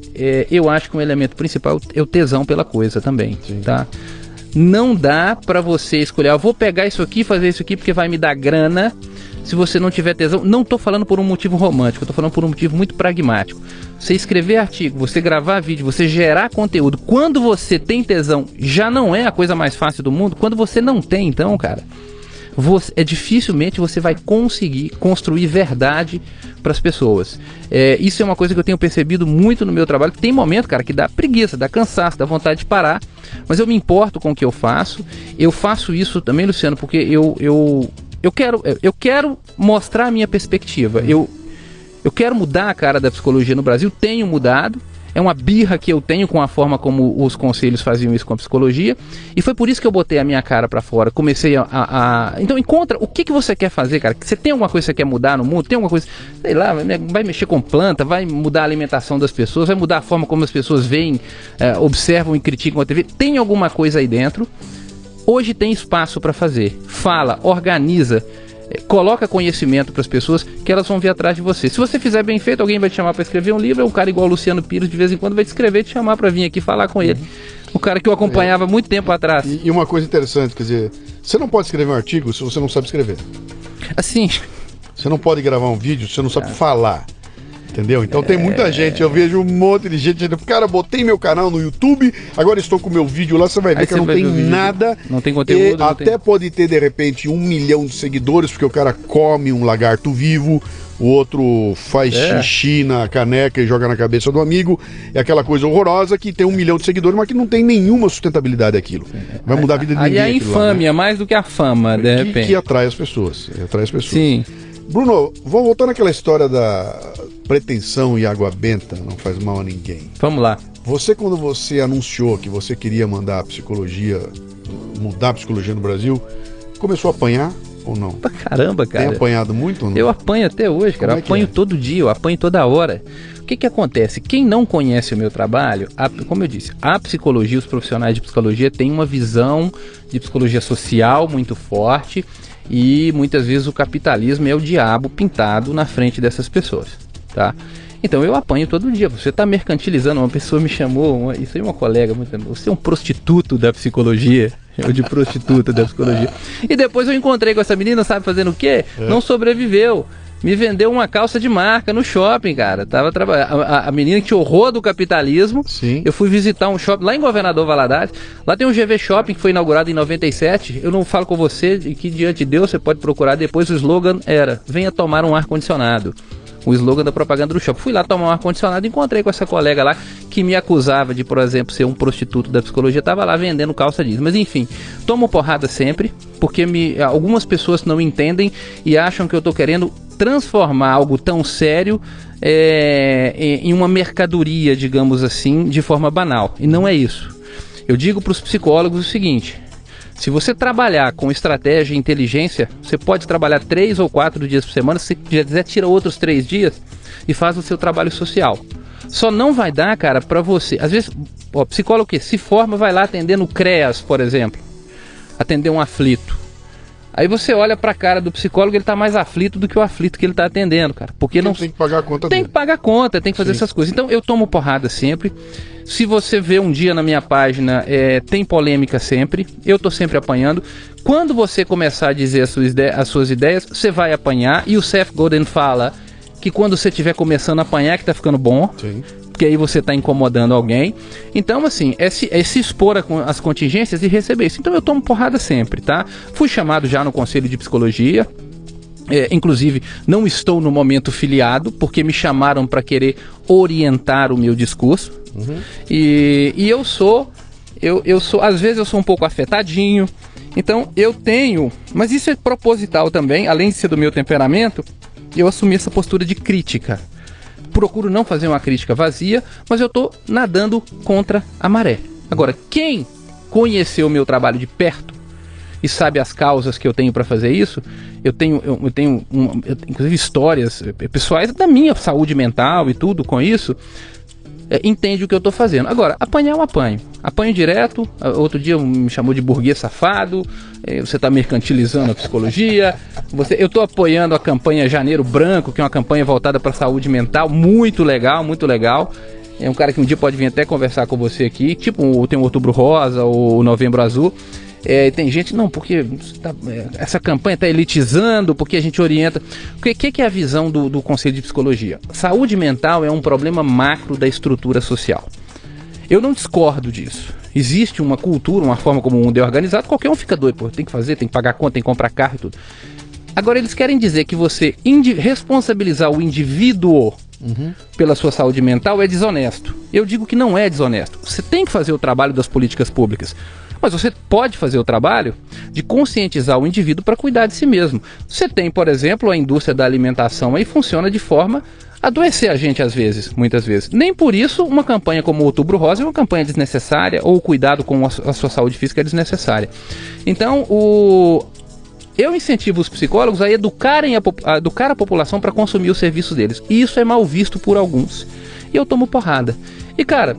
eu acho que um elemento principal é o tesão pela coisa também, tá? Não dá pra você escolher, vou pegar isso aqui e fazer isso aqui porque vai me dar grana, se você não tiver tesão. Não tô falando por um motivo romântico, eu tô falando por um motivo muito pragmático. Você escrever artigo, você gravar vídeo, você gerar conteúdo, quando você tem tesão, já não é a coisa mais fácil do mundo. Quando você não tem, então, cara, dificilmente você vai conseguir construir verdade para as pessoas. Isso é uma coisa que eu tenho percebido muito no meu trabalho. Tem momento, cara, que dá preguiça, dá cansaço, dá vontade de parar, mas eu me importo com o que eu faço. Eu faço isso também, Luciano, porque eu quero mostrar a minha perspectiva. Eu quero mudar a cara da psicologia no Brasil, tenho mudado. É uma birra que eu tenho com a forma como os conselhos faziam isso com a psicologia. E foi por isso que eu botei a minha cara pra fora. Comecei Então encontra o que você quer fazer, cara. Você tem alguma coisa que você quer mudar no mundo? Tem alguma coisa, sei lá, vai mexer com planta, vai mudar a alimentação das pessoas, vai mudar a forma como as pessoas veem, observam e criticam a TV. Tem alguma coisa aí dentro. Hoje tem espaço pra fazer. Fala, organiza. Coloca conhecimento para as pessoas que elas vão vir atrás de você. Se você fizer bem feito, alguém vai te chamar para escrever um livro. Um cara igual o Luciano Pires de vez em quando vai te escrever e te chamar para vir aqui falar com ele. O cara que eu acompanhava muito tempo atrás. E uma coisa interessante, quer dizer, você não pode escrever um artigo se você não sabe escrever. Assim. Você não pode gravar um vídeo se você não sabe falar. Entendeu? Então tem muita gente, eu vejo um monte de gente dizendo, cara, botei meu canal no YouTube, agora estou com o meu vídeo lá, você vai ver que não tem nada. Não tem conteúdo. Até pode ter, de repente, 1 milhão de seguidores, porque o cara come um lagarto vivo, o outro faz xixi na caneca e joga na cabeça do amigo. É aquela coisa horrorosa que tem 1 milhão de seguidores, mas que não tem nenhuma sustentabilidade aquilo. Vai mudar a vida de ninguém. Aí é a infâmia, mais do que a fama, de repente. Que atrai as pessoas. Atrai as pessoas. Sim. Bruno, vou voltar naquela história da pretensão e água benta, não faz mal a ninguém. Vamos lá. Você, quando você anunciou que você queria mudar a psicologia no Brasil, começou a apanhar ou não? Pra caramba, cara. Tem apanhado muito ou não? Eu apanho até hoje, cara. Eu apanho todo dia, eu apanho toda hora. O que acontece? Quem não conhece o meu trabalho, como eu disse, a psicologia, os profissionais de psicologia têm uma visão de psicologia social muito forte. E muitas vezes o capitalismo é o diabo pintado na frente dessas pessoas, tá? Então eu apanho todo dia. Você está mercantilizando. Uma pessoa me chamou, isso aí, uma colega, você é um prostituto da psicologia. Eu de prostituta da psicologia. E depois eu encontrei com essa menina, sabe fazendo o quê? Não sobreviveu. Me vendeu uma calça de marca no shopping, cara. Tava trabalhando. A menina que tinha horror do capitalismo. Sim. Eu fui visitar um shopping lá em Governador Valadares. Lá tem um GV Shopping que foi inaugurado em 97. Eu não falo com você de que diante de Deus você pode procurar depois. O slogan era: venha tomar um ar-condicionado. O slogan da propaganda do shopping. Fui lá tomar um ar-condicionado e encontrei com essa colega lá que me acusava de, por exemplo, ser um prostituto da psicologia. Tava lá vendendo calça jeans. Mas enfim, tomo porrada sempre, porque algumas pessoas não entendem e acham que eu tô querendo transformar algo tão sério em uma mercadoria, digamos assim, de forma banal. E não é isso. Eu digo para os psicólogos o seguinte: se você trabalhar com estratégia e inteligência, você pode trabalhar 3 ou 4 dias por semana. Se quiser, tira outros 3 dias e faz o seu trabalho social. Só não vai dar, cara, pra você. Às vezes, ó, psicólogo que se forma, vai lá atender no CREAS, por exemplo. Atender um aflito. Aí você olha pra cara do psicólogo, ele tá mais aflito do que o aflito que ele tá atendendo, cara. Porque não tem que pagar a conta tem dele. que pagar a conta, tem que fazer essas coisas. Então eu tomo porrada sempre. Se você vê um dia na minha página, tem polêmica sempre. Eu tô sempre apanhando. Quando você começar a dizer as suas ideias, você vai apanhar. E o Seth Godin fala que quando você estiver começando a apanhar, que tá ficando bom. Sim. Porque aí você tá incomodando alguém. Então, assim, é se expor às contingências e receber isso. Então eu tomo porrada sempre, tá? Fui chamado já no Conselho de Psicologia. Inclusive, não estou no momento filiado, porque me chamaram para querer orientar o meu discurso. Uhum. E eu sou, às vezes eu sou um pouco afetadinho. Então eu tenho, mas isso é proposital também, além de ser do meu temperamento, eu assumi essa postura de crítica. Procuro não fazer uma crítica vazia, mas eu estou nadando contra a maré. Agora, quem conheceu o meu trabalho de perto e sabe as causas que eu tenho para fazer isso, eu tenho inclusive histórias pessoais da minha saúde mental e tudo com isso, entende o que eu estou fazendo. Agora, apanhar eu apanho. Apanho direto. Outro dia me chamou de burguês safado. Você está mercantilizando a psicologia. Eu estou apoiando a campanha Janeiro Branco, que é uma campanha voltada para a saúde mental. Muito legal, muito legal. É um cara que um dia pode vir até conversar com você aqui. Tipo, tem o Outubro Rosa, o Novembro Azul. Tem gente, não, porque essa campanha está elitizando, porque a gente orienta. O que é a visão do Conselho de Psicologia? Saúde mental é um problema macro da estrutura social. Eu não discordo disso. Existe uma cultura, uma forma como o mundo é organizado, qualquer um fica doido, pô, tem que fazer, tem que pagar conta, tem que comprar carro e tudo. Agora, eles querem dizer que você responsabilizar o indivíduo pela sua saúde mental é desonesto. Eu digo que não é desonesto. Você tem que fazer o trabalho das políticas públicas. Mas você pode fazer o trabalho de conscientizar o indivíduo para cuidar de si mesmo. Você tem, por exemplo, a indústria da alimentação aí funciona de forma a adoecer a gente às vezes, muitas vezes. Nem por isso uma campanha como o Outubro Rosa é uma campanha desnecessária, ou o cuidado com a sua saúde física é desnecessária. Então, eu incentivo os psicólogos a educar a população para consumir os serviços deles. E isso é mal visto por alguns. E eu tomo porrada. E, cara,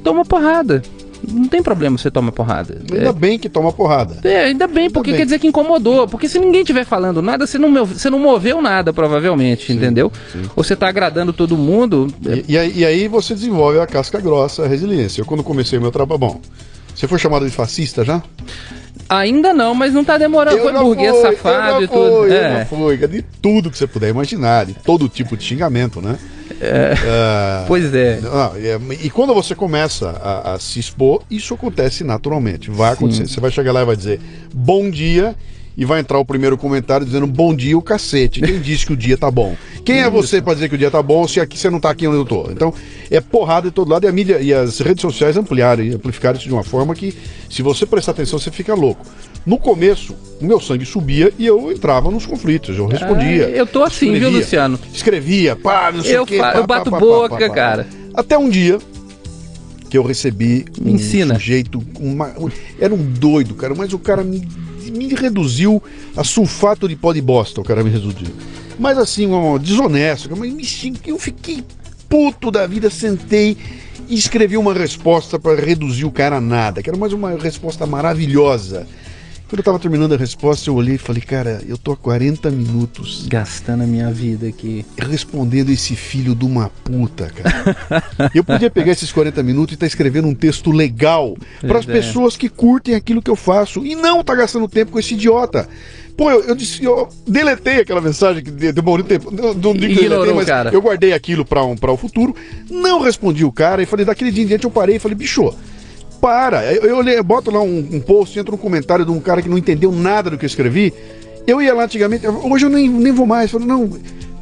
toma porrada. Não tem problema você tomar porrada. Ainda bem que toma porrada. Ainda bem, porque quer dizer que incomodou. Porque se ninguém estiver falando nada, você não moveu nada, provavelmente, sim, entendeu? Sim. Ou você está agradando todo mundo. E aí você desenvolve a casca grossa, a resiliência. Eu, quando comecei o meu trabalho... Bom, você foi chamado de fascista já? Ainda não, mas não está demorando. Foi burguês safado e tudo. Eu já fui, de tudo que você puder imaginar, de todo tipo de xingamento, né? Pois é. E quando você começa a se expor, isso acontece naturalmente. Vai acontecer. Você vai chegar lá e vai dizer bom dia, e vai entrar o primeiro comentário dizendo bom dia o cacete. Quem disse que o dia tá bom? Quem é você para dizer que o dia tá bom se aqui você não tá aqui onde eu tô? Então, é porrada de todo lado, e a mídia e as redes sociais ampliaram e amplificaram isso de uma forma que, se você prestar atenção, você fica louco. No começo, o meu sangue subia e eu entrava nos conflitos, eu respondia. Eu tô assim, viu, Luciano? Escrevia, não sei o quê. Eu bato boca, cara. Até um dia que eu recebi um sujeito, era um doido, cara, mas o cara me reduziu a sulfato de pó de bosta, o cara me reduziu. Mas assim, desonesto, eu fiquei puto da vida, sentei e escrevi uma resposta para reduzir o cara a nada, que era mais uma resposta maravilhosa. Quando eu tava terminando a resposta, eu olhei e falei, cara, eu tô há 40 minutos gastando a minha vida aqui respondendo esse filho de uma puta, cara. Eu podia pegar esses 40 minutos e estar escrevendo um texto legal para as pessoas que curtem aquilo que eu faço e não tá gastando tempo com esse idiota. Pô, eu deletei aquela mensagem que demorou tempo. Não digo que deletei, mas cara, eu guardei aquilo para o futuro, não respondi o cara e falei, daquele dia em diante eu parei e falei, bicho, para, eu boto lá um post, entra um comentário de um cara que não entendeu nada do que eu escrevi. Eu ia lá antigamente, hoje eu nem vou mais. Falei, não,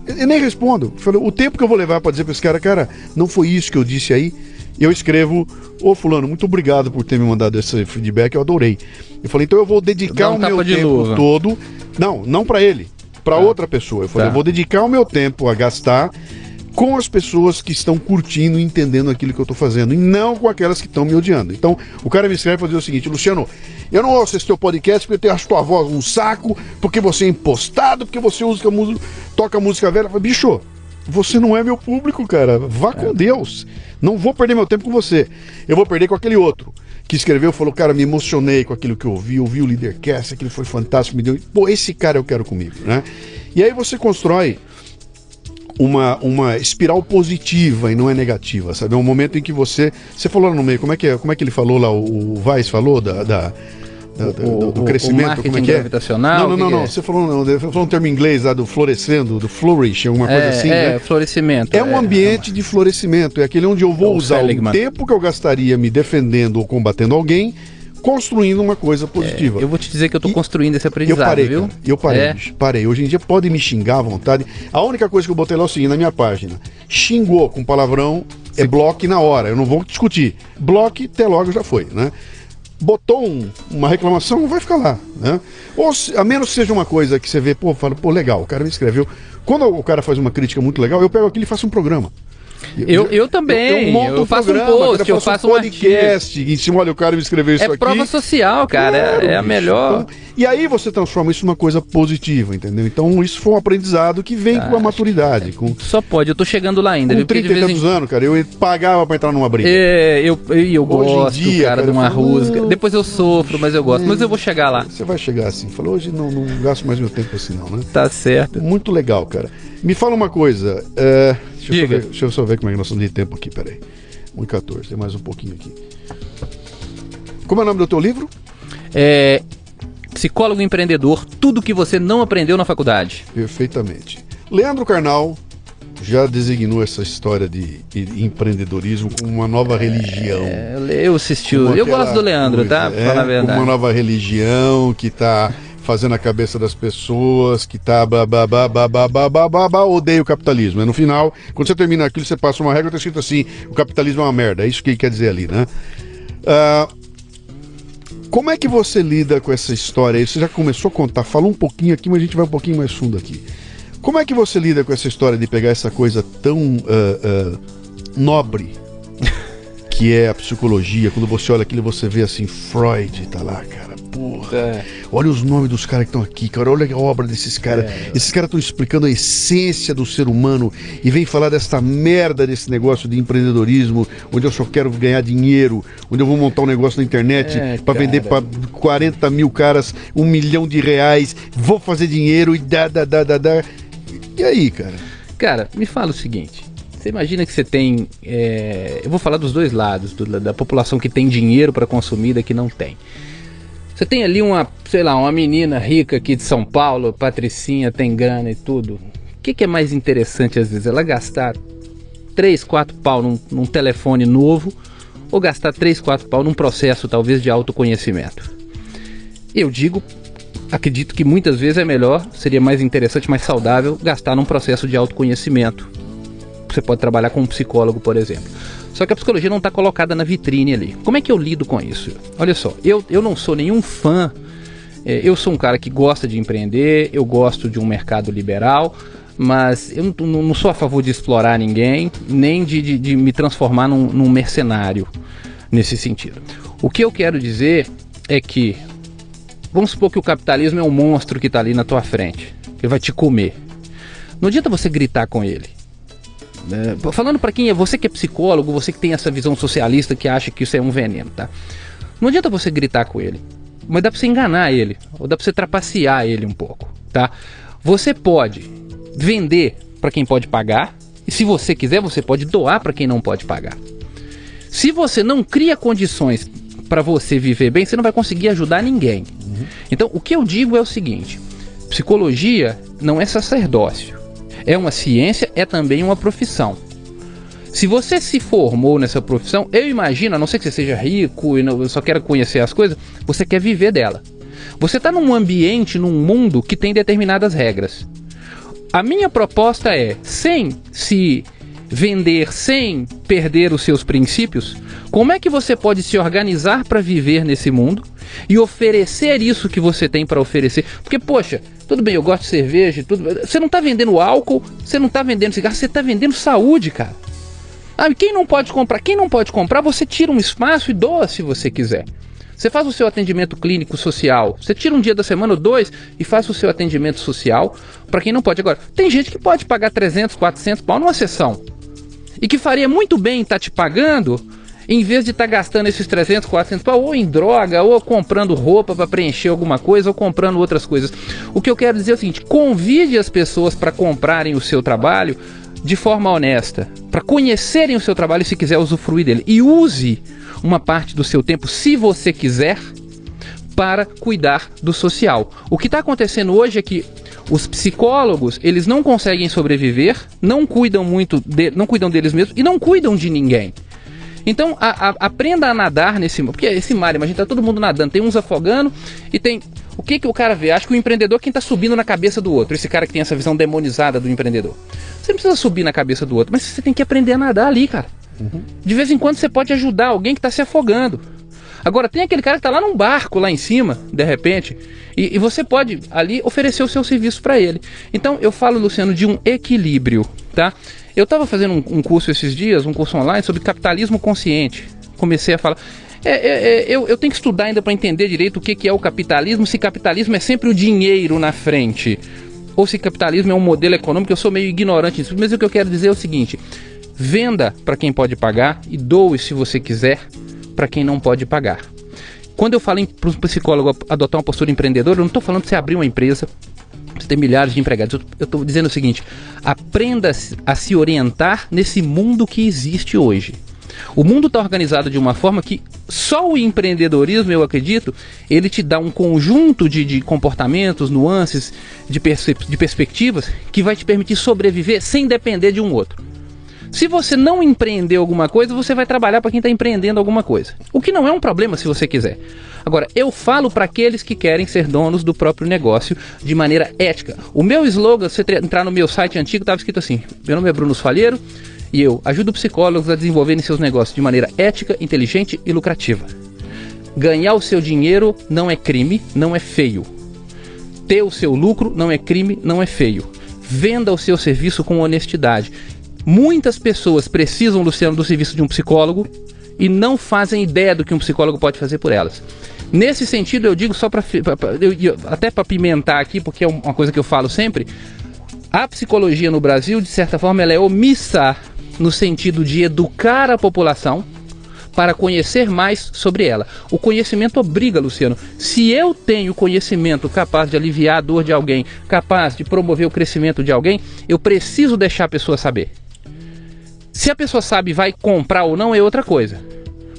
eu nem respondo. Falei, o tempo que eu vou levar para dizer para esse cara, não foi isso que eu disse aí. Eu escrevo, fulano, muito obrigado por ter me mandado esse feedback, eu adorei. Eu falei, então eu vou dedicar o meu tempo todo, não para ele, para outra pessoa. Eu falei, eu vou dedicar o meu tempo a gastar com as pessoas que estão curtindo e entendendo aquilo que eu estou fazendo, e não com aquelas que estão me odiando. Então, o cara me escreve para dizer o seguinte: Luciano, eu não ouço esse teu podcast porque eu acho tua voz um saco, porque você é impostado, porque você toca música velha. Eu falo, bicho, você não é meu público, cara. Vá com Deus. Não vou perder meu tempo com você. Eu vou perder com aquele outro que escreveu, falou, cara, me emocionei com aquilo que eu ouvi o Leadercast, aquilo foi fantástico, me deu... Pô, esse cara eu quero comigo, né? E aí você constrói uma espiral positiva e não é negativa, sabe? É um momento em que você falou lá no meio, como é que ele falou lá, o Weiss falou do crescimento, como é que é? Gravitacional? Não. Você falou um termo em inglês lá do florescendo, do flourish, alguma coisa assim, né? Florescimento. É um ambiente de florescimento, é aquele onde eu vou usar o tempo que eu gastaria me defendendo ou combatendo alguém, construindo uma coisa positiva. Eu vou te dizer que eu tô construindo esse aprendizado, viu? Eu parei, bicho, parei. Hoje em dia pode me xingar à vontade. A única coisa que eu botei lá é o seguinte, na minha página: xingou com palavrão, é bloque na hora, eu não vou discutir. Bloque, até logo já foi, né? Botou uma reclamação, vai ficar lá, né? Ou a menos que seja uma coisa que você vê, fala, legal, o cara me escreveu. Quando o cara faz uma crítica muito legal, eu pego aquilo e faço um programa. Eu também, eu faço um post, eu faço um podcast, em cima, olha, o cara me escreveu isso aqui. É prova social, cara, claro, é a melhor. Então, e aí você transforma isso numa coisa positiva, entendeu? Então isso foi um aprendizado que vem com a maturidade. Só pode, eu tô chegando lá ainda. Com 30 e tantos anos, cara, eu pagava pra entrar numa briga. Eu gosto, cara, de uma rusga. Depois eu sofro, mas eu gosto. Mas eu vou chegar lá. Você vai chegar assim. Falou, hoje não gasto mais meu tempo assim não, né? Tá certo. Muito legal, cara. Me fala uma coisa, deixa eu só ver como é que nós estamos de tempo aqui, peraí. 1h14, tem mais um pouquinho aqui. Como é o nome do teu livro? Psicólogo Empreendedor, tudo que você não aprendeu na faculdade. Perfeitamente. Leandro Carnal já designou essa história de empreendedorismo como uma nova religião. Eu assisti, eu gosto do Leandro, tá? Pra falar a verdade. Como uma nova religião que tá fazendo a cabeça das pessoas, que tá odeia o capitalismo. No final, quando você termina aquilo, você passa uma regra, tá escrito assim, o capitalismo é uma merda. É isso que ele quer dizer ali, né? Como é que você lida com essa história aí? Você já começou a contar, falou um pouquinho aqui, mas a gente vai um pouquinho mais fundo aqui. Como é que você lida com essa história de pegar essa coisa tão nobre que é a psicologia? Quando você olha aquilo, você vê assim, Freud tá lá, cara. Porra, olha os nomes dos caras que estão aqui, cara, olha a obra desses caras. Esses caras estão explicando a essência do ser humano e vem falar dessa merda desse negócio de empreendedorismo, onde eu só quero ganhar dinheiro, onde eu vou montar um negócio na internet para vender para 40 mil caras R$1 milhão, vou fazer dinheiro e dá. E aí, cara? Cara, me fala o seguinte. Você imagina que você tem... eu vou falar dos dois lados, da população que tem dinheiro para consumir e da que não tem. Você tem ali uma menina rica aqui de São Paulo, Patricinha, tem grana e tudo. O que é mais interessante às vezes? Ela gastar 3, 4 pau num telefone novo ou gastar 3, 4 pau num processo talvez de autoconhecimento? Eu acredito que muitas vezes é melhor, seria mais interessante, mais saudável gastar num processo de autoconhecimento. Você pode trabalhar com um psicólogo, por exemplo. Só que a psicologia não está colocada na vitrine ali. Como é que eu lido com isso? Olha só, eu não sou nenhum fã, eu sou um cara que gosta de empreender, eu gosto de um mercado liberal, mas eu não sou a favor de explorar ninguém, nem de me transformar num mercenário nesse sentido. O que eu quero dizer é que, vamos supor que o capitalismo é um monstro que está ali na tua frente, que vai te comer. Não adianta você gritar com ele. Falando para quem você que é psicólogo, você que tem essa visão socialista que acha que isso é um veneno, tá? Não adianta você gritar com ele, mas dá para você enganar ele, ou dá para você trapacear ele um pouco, tá? Você pode vender para quem pode pagar, e se você quiser, você pode doar para quem não pode pagar. Se você não cria condições para você viver bem, você não vai conseguir ajudar ninguém. Então, o que eu digo é o seguinte: psicologia não é sacerdócio. É uma ciência, é também uma profissão. Se você se formou nessa profissão, eu imagino, a não ser que você seja rico e só queira conhecer as coisas, você quer viver dela. Você está num ambiente, num mundo que tem determinadas regras. A minha proposta é, sem se vender, sem perder os seus princípios, como é que você pode se organizar para viver nesse mundo e oferecer isso que você tem para oferecer. Porque, poxa, tudo bem, eu gosto de cerveja, você não tá vendendo álcool, você não tá vendendo cigarro, você tá vendendo saúde, cara. Ah, quem não pode comprar? Quem não pode comprar, você tira um espaço e doa se você quiser. Você faz o seu atendimento clínico social, você tira um dia da semana ou 2 e faz o seu atendimento social para quem não pode. Agora, tem gente que pode pagar 300, 400 pau numa sessão e que faria muito bem estar te pagando, em vez de estar gastando esses 300, 400 pau ou em droga, ou comprando roupa para preencher alguma coisa, ou comprando outras coisas. O que eu quero dizer é o seguinte: convide as pessoas para comprarem o seu trabalho de forma honesta, para conhecerem o seu trabalho se quiser usufruir dele. E use uma parte do seu tempo, se você quiser, para cuidar do social. O que está acontecendo hoje é que os psicólogos, eles não conseguem sobreviver, não cuidam não cuidam deles mesmos e não cuidam de ninguém. Então, aprenda a nadar nesse mar, porque esse mar, imagina, tá todo mundo nadando, tem uns afogando e tem... O que o cara vê? Acho que o empreendedor é quem está subindo na cabeça do outro, esse cara que tem essa visão demonizada do empreendedor. Você não precisa subir na cabeça do outro, mas você tem que aprender a nadar ali, cara. De vez em quando você pode ajudar alguém que está se afogando. Agora, tem aquele cara que está lá num barco, lá em cima, de repente, e você pode ali oferecer o seu serviço para ele. Então, eu falo, Luciano, de um equilíbrio, tá? Eu estava fazendo um curso esses dias, um curso online sobre capitalismo consciente. Comecei a falar... Eu tenho que estudar ainda para entender direito o que é o capitalismo, se capitalismo é sempre o dinheiro na frente, ou se capitalismo é um modelo econômico. Eu sou meio ignorante nisso, mas o que eu quero dizer é o seguinte: venda para quem pode pagar e doe, se você quiser, para quem não pode pagar. Quando eu falo para o psicólogo adotar uma postura empreendedora, eu não estou falando de você abrir uma empresa, você tem milhares de empregados. Eu estou dizendo o seguinte: aprenda a se orientar nesse mundo que existe hoje. O mundo está organizado de uma forma que só o empreendedorismo, eu acredito, ele te dá um conjunto de comportamentos, nuances, de perspectivas que vai te permitir sobreviver sem depender de um outro. Se você não empreender alguma coisa, você vai trabalhar para quem está empreendendo alguma coisa. O que não é um problema se você quiser. Agora, eu falo para aqueles que querem ser donos do próprio negócio de maneira ética. O meu slogan, se você entrar no meu site antigo, estava escrito assim: meu nome é Bruno Soalheiro e eu ajudo psicólogos a desenvolverem seus negócios de maneira ética, inteligente e lucrativa. Ganhar o seu dinheiro não é crime, não é feio. Ter o seu lucro não é crime, não é feio. Venda o seu serviço com honestidade. Muitas pessoas precisam, Luciano, do serviço de um psicólogo e não fazem ideia do que um psicólogo pode fazer por elas. Nesse sentido, eu digo só até para pimentar aqui, porque é uma coisa que eu falo sempre: a psicologia no Brasil, de certa forma, ela é omissa no sentido de educar a população para conhecer mais sobre ela. O conhecimento obriga, Luciano. Se eu tenho conhecimento capaz de aliviar a dor de alguém, capaz de promover o crescimento de alguém, eu preciso deixar a pessoa saber. Se a pessoa sabe, vai comprar ou não, é outra coisa.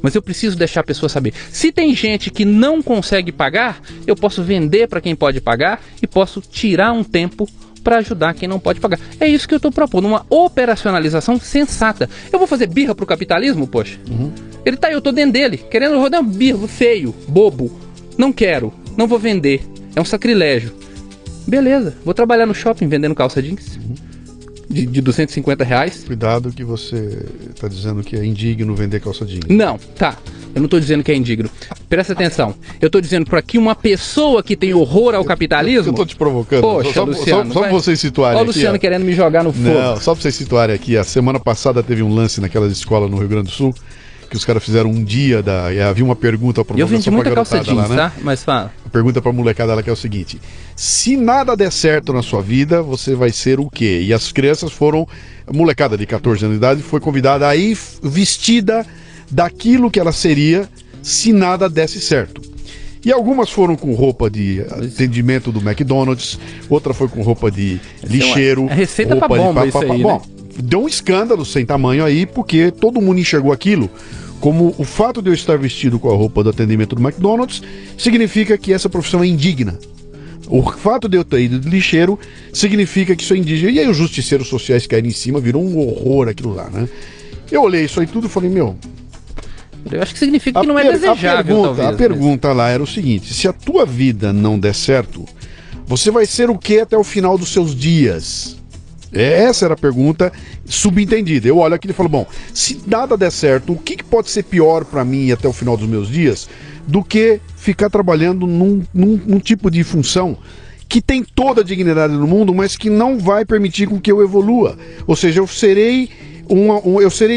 Mas eu preciso deixar a pessoa saber. Se tem gente que não consegue pagar, eu posso vender para quem pode pagar e posso tirar um tempo para ajudar quem não pode pagar. É isso que eu estou propondo, uma operacionalização sensata. Eu vou fazer birra pro capitalismo, poxa? Ele tá aí, eu tô dentro dele, querendo, eu vou dar um birra, feio, bobo. Não quero, não vou vender. É um sacrilégio. Beleza, vou trabalhar no shopping vendendo calça jeans de R$250. Cuidado que você está dizendo que é indigno vender calça jeans. Não, tá. Eu não estou dizendo que é indigno. Presta atenção. Eu estou dizendo para que uma pessoa que tem horror ao capitalismo... Eu estou te provocando. Poxa, Luciano. Só para vocês situarem aqui. Olha o Luciano querendo me jogar no fogo. Não, só para vocês situarem aqui. A semana passada teve um lance naquelas escolas no Rio Grande do Sul, que os caras fizeram um dia e havia uma pergunta para eu vendi muita calça jeans, lá, né? Tá? Mas fala. A pergunta para a molecada lá que é o seguinte: se nada der certo na sua vida, você vai ser o quê? E as crianças foram... A molecada de 14 anos de idade foi convidada a ir vestida daquilo que ela seria se nada desse certo. E algumas foram com roupa de atendimento do McDonald's, outra foi com roupa de lixeiro. É receita pra bomba isso aí, Bom, né? Deu um escândalo sem tamanho aí, porque todo mundo enxergou aquilo como o fato de eu estar vestido com a roupa do atendimento do McDonald's significa que essa profissão é indigna. O fato de eu ter ido de lixeiro significa que isso é indigno. E aí os justiceiros sociais caíram em cima, virou um horror aquilo lá, né? Eu olhei isso aí tudo e falei, meu... Eu acho que significa que não é desejável, talvez. A pergunta lá era o seguinte: se a tua vida não der certo, você vai ser o que até o final dos seus dias? Essa era a pergunta subentendida. Eu olho aqui e falo, bom, se nada der certo, o que pode ser pior para mim até o final dos meus dias do que ficar trabalhando num tipo de função que tem toda a dignidade do mundo, mas que não vai permitir com que eu evolua. Ou seja, eu serei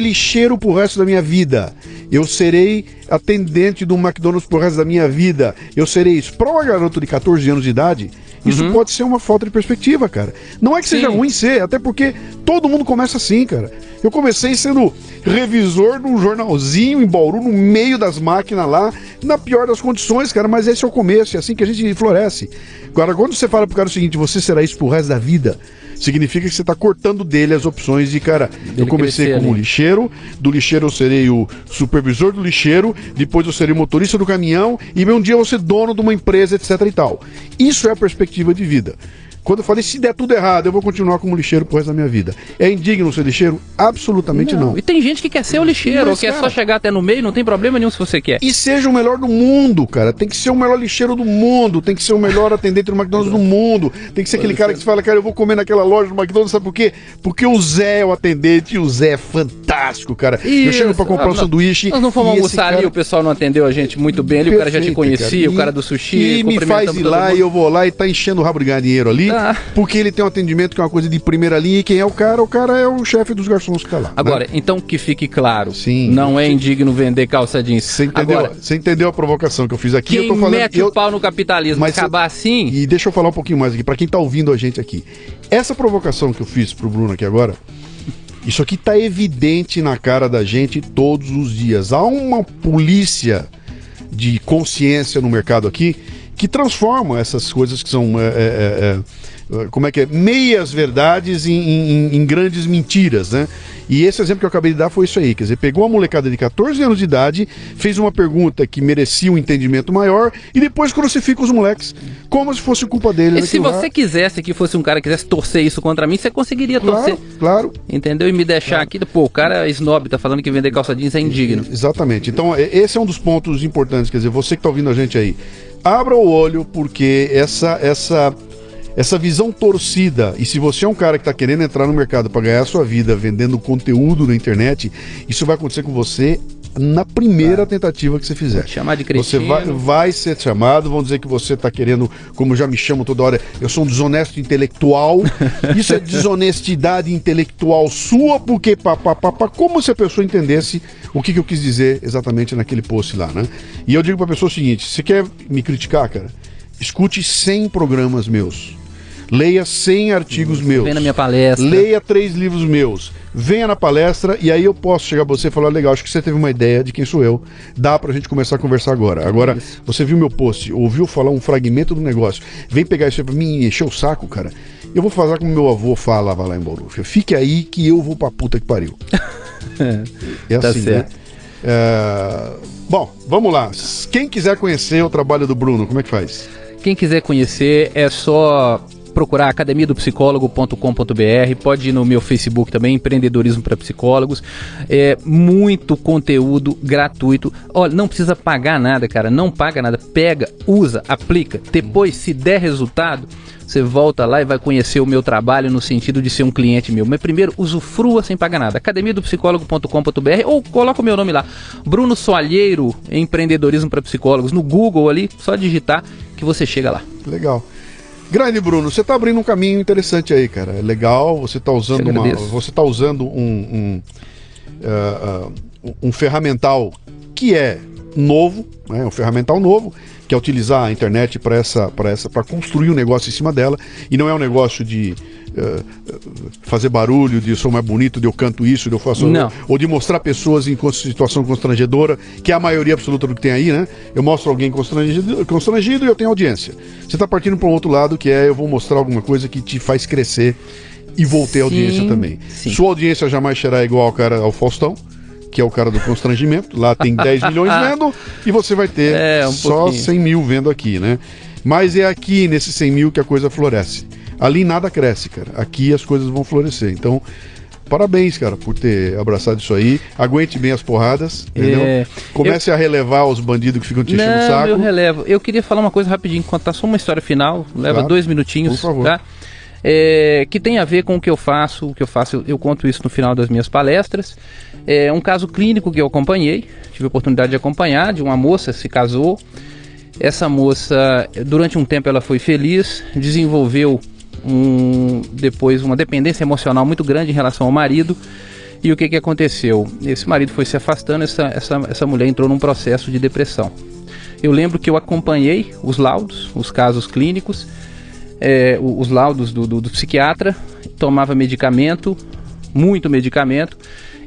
lixeiro pro resto da minha vida. Eu serei atendente do McDonald's pro resto da minha vida. Eu serei isso. Para um garoto de 14 anos de idade, isso pode ser uma falta de perspectiva, cara. Não é que seja ruim ser, até porque todo mundo começa assim, cara. Eu comecei sendo revisor de um jornalzinho em Bauru, no meio das máquinas lá, na pior das condições, cara, mas esse é o começo, é assim que a gente floresce. Agora, quando você fala pro cara o seguinte, você será isso pro resto da vida, significa que você está cortando dele as opções de, cara, eu comecei como lixeiro, do lixeiro eu serei o supervisor do lixeiro, depois eu serei motorista do caminhão, e um dia eu vou ser dono de uma empresa, etc e tal. Isso é a perspectiva de vida. Quando eu falei, se der tudo errado, eu vou continuar como lixeiro pro resto da minha vida. É indigno ser lixeiro? Absolutamente não. E tem gente que quer ser o lixeiro, ou quer só chegar até no meio, não tem problema nenhum se você quer. E seja o melhor do mundo, cara. Tem que ser o melhor lixeiro do mundo, tem que ser o melhor atendente do McDonald's do mundo, tem que ser aquele cara que fala, cara, eu vou comer naquela loja do McDonald's, sabe por quê? Porque o Zé é o atendente e o Zé é fantástico, cara. Isso. Eu chego pra comprar um sanduíche. Nós não fomos almoçar ali, o pessoal não atendeu a gente muito bem ali, o cara já te conhecia, cara. O cara do sushi. E me faz ir lá e eu vou lá e tá enchendo o rabo de ganhar dinheiro ali, porque ele tem um atendimento que é uma coisa de primeira linha e quem é o cara é o chefe dos garçons que tá lá. Agora, né? Então que fique claro, sim, não é indigno vender calça jeans. Você entendeu a provocação que eu fiz aqui? Quem eu tô falando, mete o pau no capitalismo, mas acabar assim... E deixa eu falar um pouquinho mais aqui, pra quem tá ouvindo a gente aqui. Essa provocação que eu fiz pro Bruno aqui agora, isso aqui tá evidente na cara da gente todos os dias. Há uma polícia de consciência no mercado aqui que transforma essas coisas que são... meias verdades em grandes mentiras, né? E esse exemplo que eu acabei de dar foi isso aí, quer dizer, pegou uma molecada de 14 anos de idade, fez uma pergunta que merecia um entendimento maior e depois crucifica os moleques, como se fosse culpa dele. E se você quisesse que fosse um cara que quisesse torcer isso contra mim, você conseguiria torcer. Claro. Entendeu? E me deixar aqui, pô, o cara snob tá falando que vender calça jeans é indigno. Exatamente. Então, esse é um dos pontos importantes, quer dizer, você que tá ouvindo a gente aí, abra o olho, porque essa visão torcida, e se você é um cara que está querendo entrar no mercado para ganhar a sua vida vendendo conteúdo na internet, isso vai acontecer com você na primeira tentativa que você fizer. Chamar de cretino. Você vai ser chamado, vão dizer que você está querendo, como já me chamam toda hora, eu sou um desonesto intelectual. Isso é desonestidade intelectual sua, porque como se a pessoa entendesse o que eu quis dizer exatamente naquele post lá, né? E eu digo para a pessoa o seguinte, você quer me criticar, cara? Escute 100 programas meus. Leia 100 artigos meus. Vem na minha palestra. Leia 3 livros meus. Venha na palestra e aí eu posso chegar pra você e falar, legal, acho que você teve uma ideia de quem sou eu. Dá pra gente começar a conversar agora. Agora, você viu meu post, ouviu falar um fragmento do negócio. Vem pegar isso aí pra mim e encher o saco, cara. Eu vou fazer como meu avô falava lá em Bauru. Fique aí que eu vou pra puta que pariu. É tá assim, certo. Né? Bom, vamos lá. Quem quiser conhecer o trabalho do Bruno, como é que faz? Quem quiser conhecer é só procurar academiadopsicólogo.com.br, pode ir no meu Facebook também, Empreendedorismo para Psicólogos. É muito conteúdo gratuito. Olha, não precisa pagar nada, cara, não paga nada. Pega, usa, aplica. Depois, se der resultado, você volta lá e vai conhecer o meu trabalho no sentido de ser um cliente meu. Mas primeiro, usufrua sem pagar nada. academiadopsicólogo.com.br ou coloca o meu nome lá. Bruno Soalheiro, Empreendedorismo para Psicólogos. No Google ali, só digitar que você chega lá. Legal. Grande Bruno, você está abrindo um caminho interessante aí, cara. É legal, você está usando um ferramental que é novo, né? Um ferramental novo, que é utilizar a internet para construir um negócio em cima dela, e não é um negócio de fazer barulho, de eu sou mais bonito, de eu canto isso, de eu faço... Não. Ou de mostrar pessoas em situação constrangedora, que é a maioria absoluta do que tem aí, né? Eu mostro alguém constrangido e eu tenho audiência. Você está partindo para um outro lado, que é eu vou mostrar alguma coisa que te faz crescer e vou ter audiência também. Sim. Sua audiência jamais será igual ao Faustão, que é o cara do constrangimento. Lá tem 10 milhões vendo e você vai ter só 100 mil vendo aqui, né? Mas é aqui, nesses 100 mil, que a coisa floresce. Ali nada cresce, cara. Aqui as coisas vão florescer. Então, parabéns, cara, por ter abraçado isso aí. Aguente bem as porradas, entendeu? Comece a relevar os bandidos que ficam te enchendo o saco. Eu relevo. Eu queria falar uma coisa rapidinho, contar só uma história final. Leva 2 minutinhos, por favor. Tá? Que tem a ver com o que eu faço. Eu conto isso no final das minhas palestras. É um caso clínico que eu acompanhei, tive a oportunidade de acompanhar, de uma moça que se casou Essa moça, durante um tempo ela foi feliz, desenvolveu depois uma dependência emocional muito grande em relação ao marido. E o que aconteceu? Esse marido foi se afastando, essa mulher entrou num processo de depressão. Eu lembro que eu acompanhei os laudos, os casos clínicos, os laudos do psiquiatra, tomava medicamento, muito medicamento,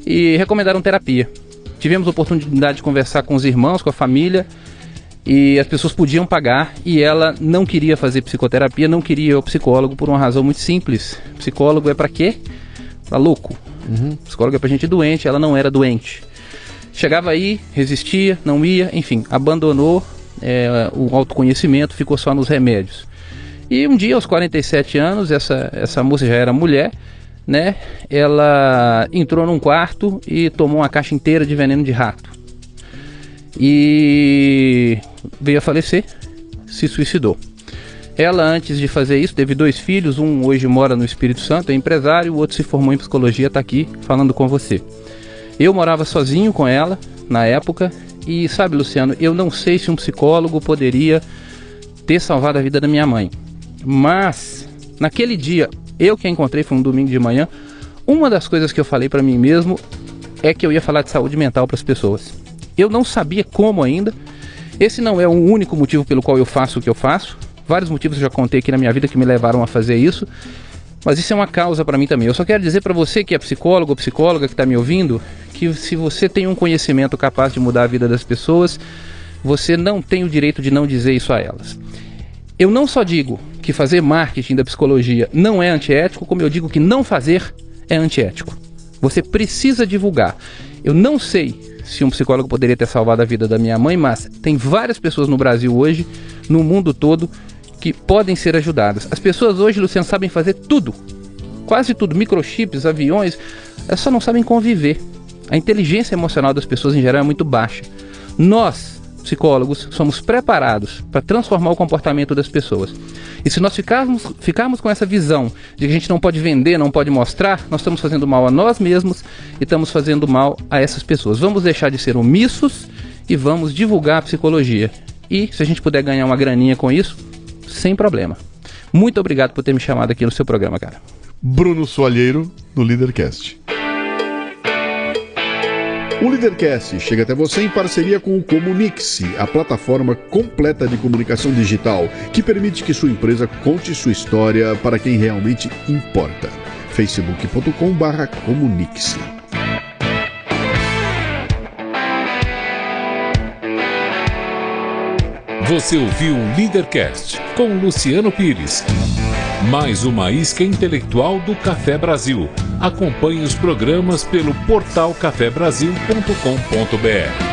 e recomendaram terapia. Tivemos a oportunidade de conversar com os irmãos, com a família, e as pessoas podiam pagar, e ela não queria fazer psicoterapia, não queria ir ao psicólogo por uma razão muito simples. Psicólogo é pra quê? Pra louco. Psicólogo é pra gente doente, ela não era doente. Chegava aí, resistia, não ia, enfim, abandonou o autoconhecimento, ficou só nos remédios. E um dia, aos 47 anos, essa moça já era mulher, né? Ela entrou num quarto e tomou uma caixa inteira de veneno de rato. E veio a falecer, se suicidou. Ela, antes de fazer isso, teve 2 filhos, um hoje mora no Espírito Santo, é empresário, o outro se formou em psicologia, está aqui falando com você. Eu morava sozinho com ela, na época, e sabe, Luciano, eu não sei se um psicólogo poderia ter salvado a vida da minha mãe. Mas, naquele dia, eu que a encontrei, foi um domingo de manhã, uma das coisas que eu falei para mim mesmo é que eu ia falar de saúde mental para as pessoas. Eu não sabia como ainda. Esse não é o único motivo pelo qual eu faço o que eu faço. Vários motivos eu já contei aqui na minha vida que me levaram a fazer isso. Mas isso é uma causa para mim também. Eu só quero dizer para você que é psicólogo ou psicóloga que está me ouvindo, que se você tem um conhecimento capaz de mudar a vida das pessoas, você não tem o direito de não dizer isso a elas. Eu não só digo que fazer marketing da psicologia não é antiético, como eu digo que não fazer é antiético. Você precisa divulgar. Eu não sei se um psicólogo poderia ter salvado a vida da minha mãe, mas tem várias pessoas no Brasil hoje, no mundo todo, que podem ser ajudadas. As pessoas hoje, Luciano, sabem fazer tudo. Quase tudo. Microchips, aviões, elas só não sabem conviver. A inteligência emocional das pessoas em geral é muito baixa. Nós, psicólogos, somos preparados para transformar o comportamento das pessoas. E se nós ficarmos com essa visão de que a gente não pode vender, não pode mostrar, nós estamos fazendo mal a nós mesmos e estamos fazendo mal a essas pessoas. Vamos deixar de ser omissos e vamos divulgar a psicologia. E se a gente puder ganhar uma graninha com isso, sem problema. Muito obrigado por ter me chamado aqui no seu programa, cara. Bruno Soalheiro, no Leadercast. O Leadercast chega até você em parceria com o Comunique-se, a plataforma completa de comunicação digital que permite que sua empresa conte sua história para quem realmente importa. facebook.com/comunique-se. Você ouviu o Leadercast com Luciano Pires. Mais uma isca intelectual do Café Brasil. Acompanhe os programas pelo portal cafebrasil.com.br.